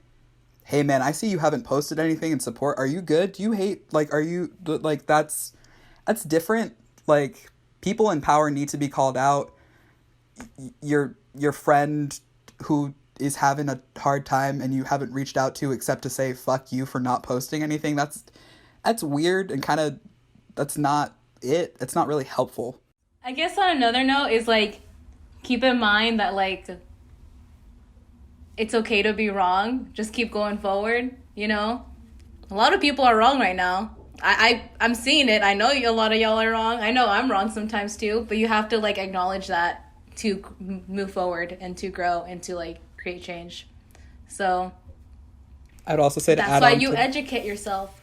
hey man, I see you haven't posted anything in support. Are you good? Do you hate, like, are you, like, that's different. Like, people in power need to be called out. Your friend who is having a hard time and you haven't reached out to except to say fuck you for not posting anything, that's weird and kind of, that's not it. It's not really helpful. I guess on another note is, like, keep in mind that, like, it's okay to be wrong. Just keep going forward, you know? A lot of people are wrong right now. I'm seeing it. I know a lot of y'all are wrong. I know I'm wrong sometimes too, but you have to, like, acknowledge that to move forward and to grow and to, like, create change. So I'd also say to add on, that's why you educate yourself.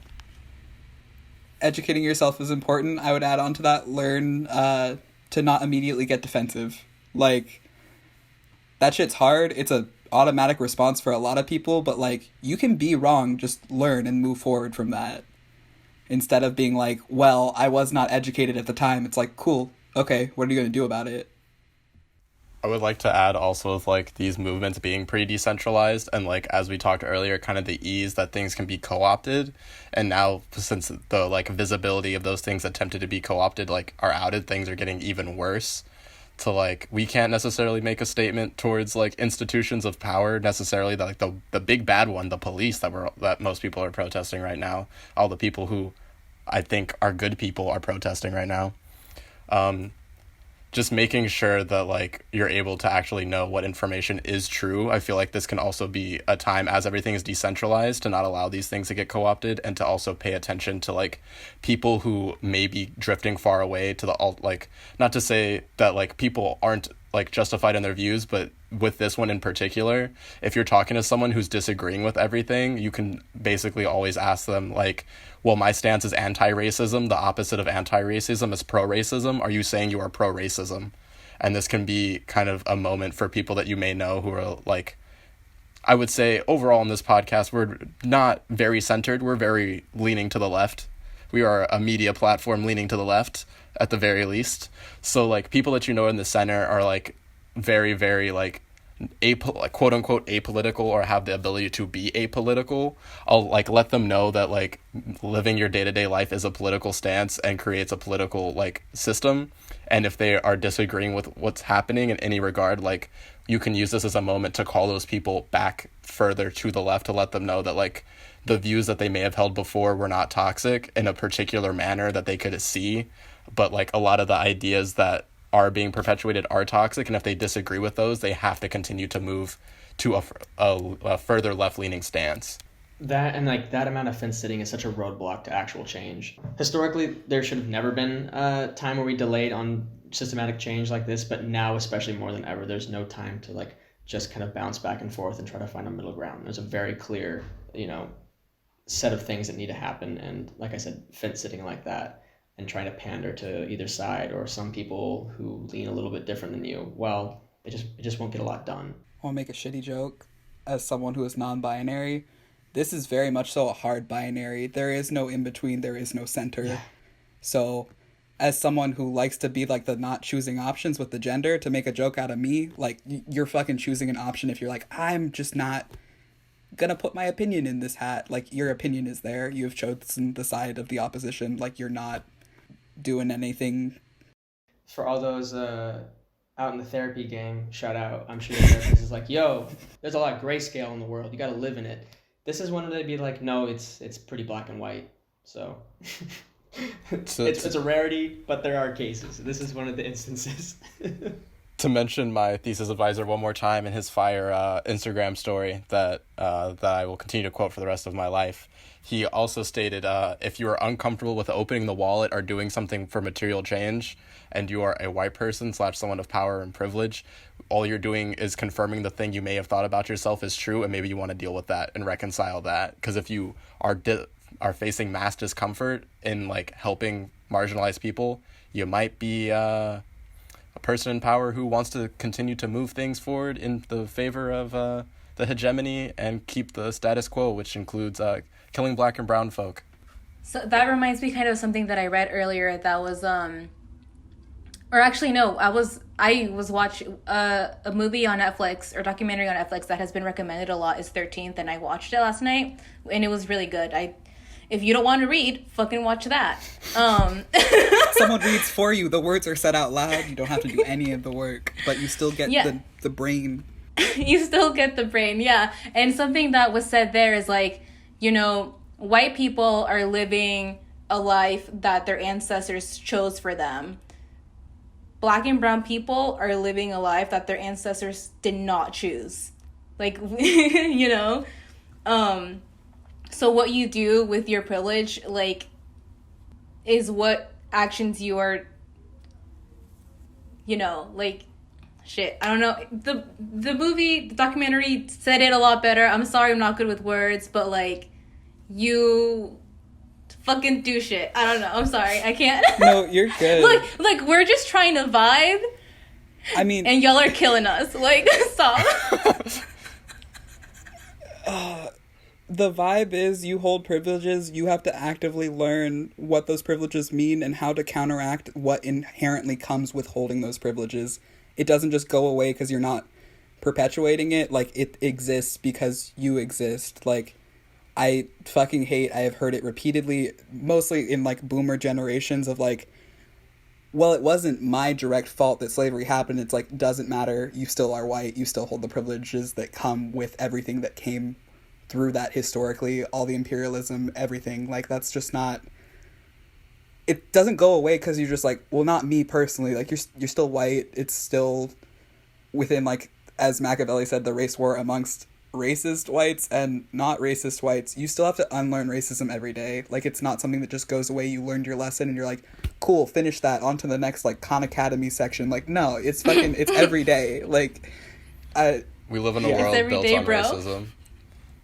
Educating yourself is important. I would add on to that, learn to not immediately get defensive. Like, that shit's hard. It's a automatic response for a lot of people, but, like, you can be wrong, just learn and move forward from that. Instead of being like, well, I was not educated at the time. It's like, cool, okay, what are you going to do about it? I would like to add also with, like, these movements being pretty decentralized and, like, as we talked earlier, kind of the ease that things can be co-opted. And now, since the, like, visibility of those things attempted to be co-opted, like, are outed, things are getting even worse. To, like, we can't necessarily make a statement towards, like, institutions of power necessarily, that, like, the big bad one, the police that most people are protesting right now, all the people who I think are good people are protesting right now. Just making sure that, like, you're able to actually know what information is true. I feel like this can also be a time, as everything is decentralized, to not allow these things to get co-opted, and to also pay attention to, like, people who may be drifting far away to the like, not to say that, like, people aren't, like, justified in their views, but with this one in particular, if you're talking to someone who's disagreeing with everything, you can basically always ask them, like, well, my stance is anti-racism. The opposite of anti-racism is pro-racism. Are you saying you are pro-racism? And this can be kind of a moment for people that you may know who are, like, I would say overall in this podcast, we're not very centered. We're very leaning to the left. We are a media platform leaning to the left at the very least. So, like, people that you know in the center are, like, very, very, like, quote unquote apolitical, or have the ability to be apolitical. I'll, like, let them know that, like, living your day-to-day life is a political stance and creates a political, like, system. And if they are disagreeing with what's happening in any regard, like, you can use this as a moment to call those people back further to the left, to let them know that, like, the views that they may have held before were not toxic in a particular manner that they could see, but, like, a lot of the ideas that are being perpetuated are toxic, and if they disagree with those, they have to continue to move to a further left-leaning stance. That, and, like, that amount of fence sitting is such a roadblock to actual change. Historically, there should have never been a time where we delayed on systematic change like this, but now, especially more than ever, there's no time to, like, just kind of bounce back and forth and try to find a middle ground. There's a very clear, you know, set of things that need to happen, and, like I said, fence sitting like that and trying to pander to either side or some people who lean a little bit different than you, well, it just won't get a lot done. I'll make a shitty joke. As someone who is non-binary, this is very much so a hard binary. There is no in-between, there is no center. Yeah. So, as someone who likes to be, like, the not choosing options with the gender, to make a joke out of me, like, you're fucking choosing an option if you're like, I'm just not gonna put my opinion in this hat. Like, your opinion is there. You have chosen the side of the opposition. Like, you're not doing anything. For all those out in the therapy game, shout out. I'm sure the therapist is like, yo, there's a lot of grayscale in the world. You got to live in it. This is one of they'd be like, no, it's pretty black and white. So it's a rarity, but there are cases. This is one of the instances. To mention my thesis advisor one more time in his fire Instagram story that I will continue to quote for the rest of my life. He also stated, if you are uncomfortable with opening the wallet or doing something for material change, and you are a white person / someone of power and privilege, all you're doing is confirming the thing you may have thought about yourself is true, and maybe you want to deal with that and reconcile that. Because if you are facing mass discomfort in, like, helping marginalized people, you might be a person in power who wants to continue to move things forward in the favor of the hegemony and keep the status quo, which includes killing black and brown folk. So that reminds me kind of something that I read earlier that was Or actually, no, I was watching a movie on Netflix, or documentary on Netflix that has been recommended a lot, is 13th, and I watched it last night, and it was really good. If you don't want to read, fucking watch that. Someone reads for you. The words are said out loud. You don't have to do any of the work, but you still get the brain. You still get the brain, yeah. And something that was said there is like, white people are living a life that their ancestors chose for them. Black and brown people are living a life that their ancestors did not choose. Like, so what you do with your privilege, like, is what actions you are, like, shit. I don't know. The movie, the documentary said it a lot better. I'm sorry I'm not good with words, but, like, you fucking do shit. I don't know. I'm sorry. I can't. No, you're good. Like we're just trying to vibe. I mean, and y'all are killing us. Like, stop. The vibe is you hold privileges. You have to actively learn what those privileges mean and how to counteract what inherently comes with holding those privileges. It doesn't just go away because you're not perpetuating it. Like, it exists because you exist. Like, I fucking hate, I have heard it repeatedly, mostly in, like, boomer generations of, like, well, it wasn't my direct fault that slavery happened. It's like, doesn't matter. You still are white. You still hold the privileges that come with everything that came through that historically, all the imperialism, everything. Like, that's just not, it doesn't go away because you're just like, well, not me personally. Like, you're still white. It's still within, like, as Machiavelli said, the race war amongst racist whites and not racist whites. You still have to unlearn racism every day. Like, it's not something that just goes away. You learned your lesson and you're like, cool, finish that, on to the next, like, Khan Academy section. Like, no, it's fucking, it's every day. Like, we live in a world built day, on bro. racism.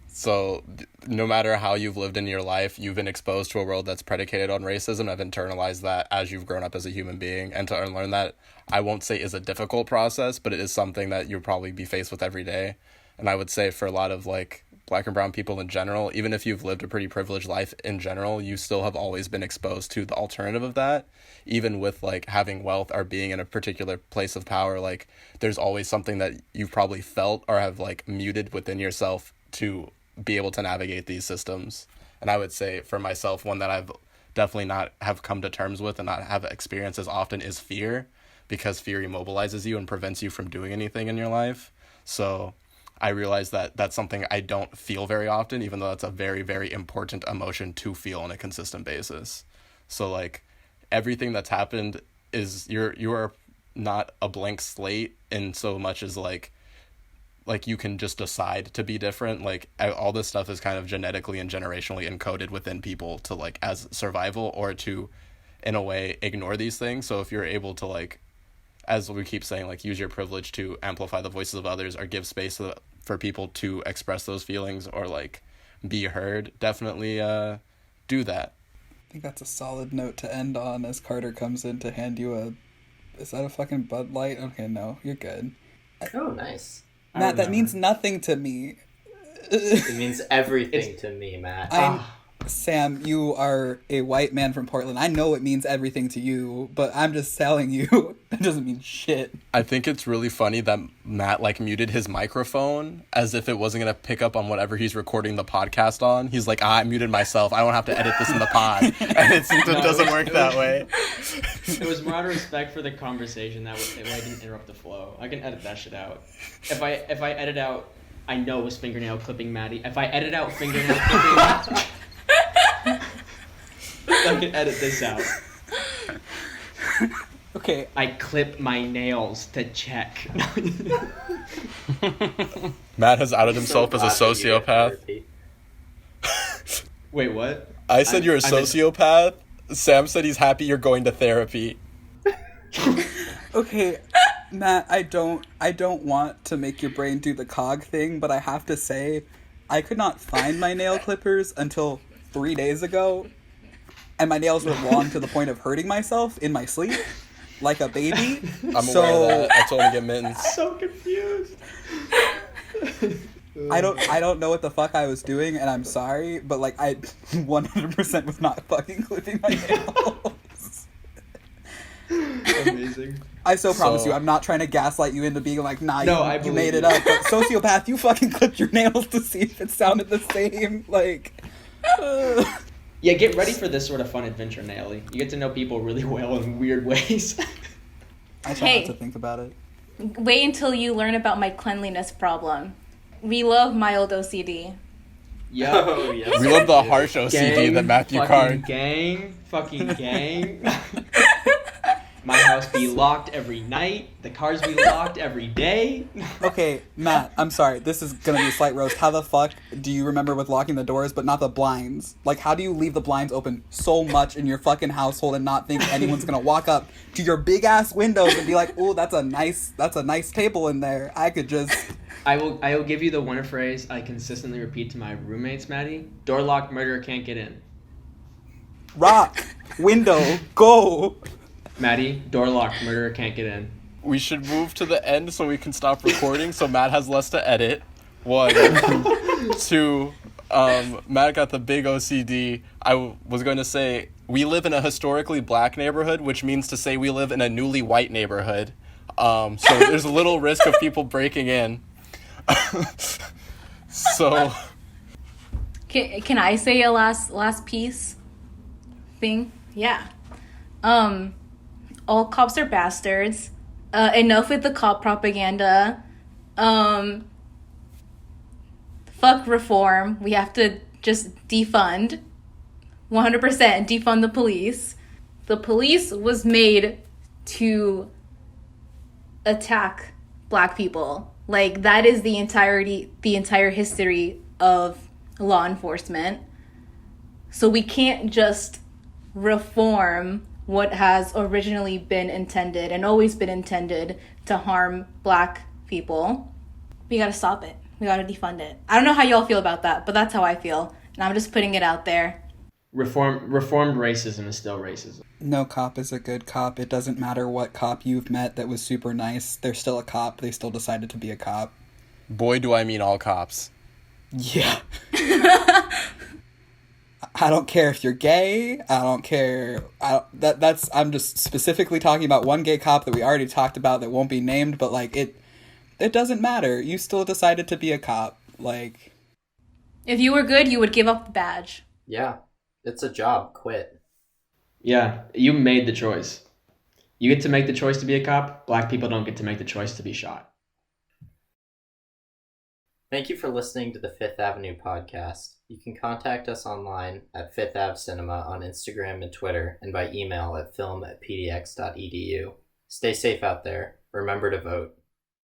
So no matter how you've lived in your life, you've been exposed to a world that's predicated on racism. I've internalized that as you've grown up as a human being. And to unlearn that, I won't say is a difficult process, but it is something that you'll probably be faced with every day. And I would say for a lot of, like, Black and brown people in general, even if you've lived a pretty privileged life in general, you still have always been exposed to the alternative of that. Even with, like, having wealth or being in a particular place of power, like, there's always something that you've probably felt or have, like, muted within yourself to be able to navigate these systems. And I would say for myself, one that I've definitely not have come to terms with and not have experienced as often is fear, because fear immobilizes you and prevents you from doing anything in your life. So I realize that that's something I don't feel very often, even though that's a very, very important emotion to feel on a consistent basis. So, like, everything that's happened is you are not a blank slate in so much as, like you can just decide to be different. Like, all this stuff is kind of genetically and generationally encoded within people to, like, as survival or to, in a way, ignore these things. So if you're able to, like, as we keep saying, like, use your privilege to amplify the voices of others or give space for people to express those feelings or, like, be heard, definitely do that. I think that's a solid note to end on as Carter comes in to hand you is that a fucking Bud Light? Okay, no, you're good. Oh, nice. Matt, that means nothing to me. It means everything to me, Matt. Sam, you are a white man from Portland. I know it means everything to you, but I'm just telling you, it doesn't mean shit. I think it's really funny that Matt, like, muted his microphone as if it wasn't going to pick up on whatever he's recording the podcast on. He's like, I muted myself. I don't have to edit this in the pod. And it doesn't work that way. It was more out of respect for the conversation that I didn't interrupt the flow. I can edit that shit out. If I edit out, I know it was fingernail clipping Maddie. If I edit out fingernail clipping I can edit this out. Okay. I clip my nails to check. Matt has outed himself as a sociopath. Wait, what? I said you're a sociopath. Sam said he's happy you're going to therapy. Okay, Matt, I don't want to make your brain do the cog thing, but I have to say, I could not find my nail clippers until 3 days ago, and my nails were long to the point of hurting myself in my sleep, like a baby. I'm aware of that. I told him to get mittens. So confused. I don't know what the fuck I was doing, and I'm sorry, but, like, I 100% was not fucking clipping my nails. amazing. I so promise So- you, I'm not trying to gaslight you into being like, nah, No, I you believe made it you. up. But sociopath, you fucking clipped your nails to see if it sounded the same. Like, Yeah, get ready for this sort of fun adventure, Naily. You get to know people really well in weird ways. I try Hey. not to think about it. Wait until you learn about my cleanliness problem. We love mild OCD. Yup. Oh, yes. We love the harsh OCD that Matthew fucking Card. fucking gang. My house be locked every night. The cars be locked every day. Okay, Matt, I'm sorry. This is gonna be a slight roast. How the fuck do you remember with locking the doors but not the blinds? Like, how do you leave the blinds open so much in your fucking household and not think anyone's gonna walk up to your big ass windows and be like, "Oh, that's a nice table in there. I could just." I will give you the one phrase I consistently repeat to my roommates, Maddie. Door locked, murderer can't get in. Rock, window, go. Maddie, door locked, murderer can't get in. We should move to the end so we can stop recording so Matt has less to edit. 1. 2, Matt got the big OCD. I was going to say, we live in a historically black neighborhood, which means to say we live in a newly white neighborhood. So there's a little risk of people breaking in. So... Can I say a last piece thing? Yeah. All cops are bastards. Enough with the cop propaganda. Fuck reform. We have to just defund. 100% defund the police. The police was made to attack black people. Like, that is the entire history of law enforcement. So we can't just reform what has originally been intended and always been intended to harm black people. We gotta stop it. We gotta defund it. I don't know how y'all feel about that, but that's how I feel. And I'm just putting it out there. Reformed racism is still racism. No cop is a good cop. It doesn't matter what cop you've met that was super nice. They're still a cop. They still decided to be a cop. Boy, do I mean all cops. Yeah. I don't care if you're gay. I don't care. I'm just specifically talking about one gay cop that we already talked about that won't be named, but like it doesn't matter. You still decided to be a cop. Like, If you were good, you would give up the badge. Yeah, it's a job. Quit. Yeah, you made the choice. You get to make the choice to be a cop. Black people don't get to make the choice to be shot. Thank you for listening to the Fifth Avenue podcast. You can contact us online at Fifth Ave Cinema on Instagram and Twitter, and by email at film@pdx.edu. Stay safe out there. Remember to vote.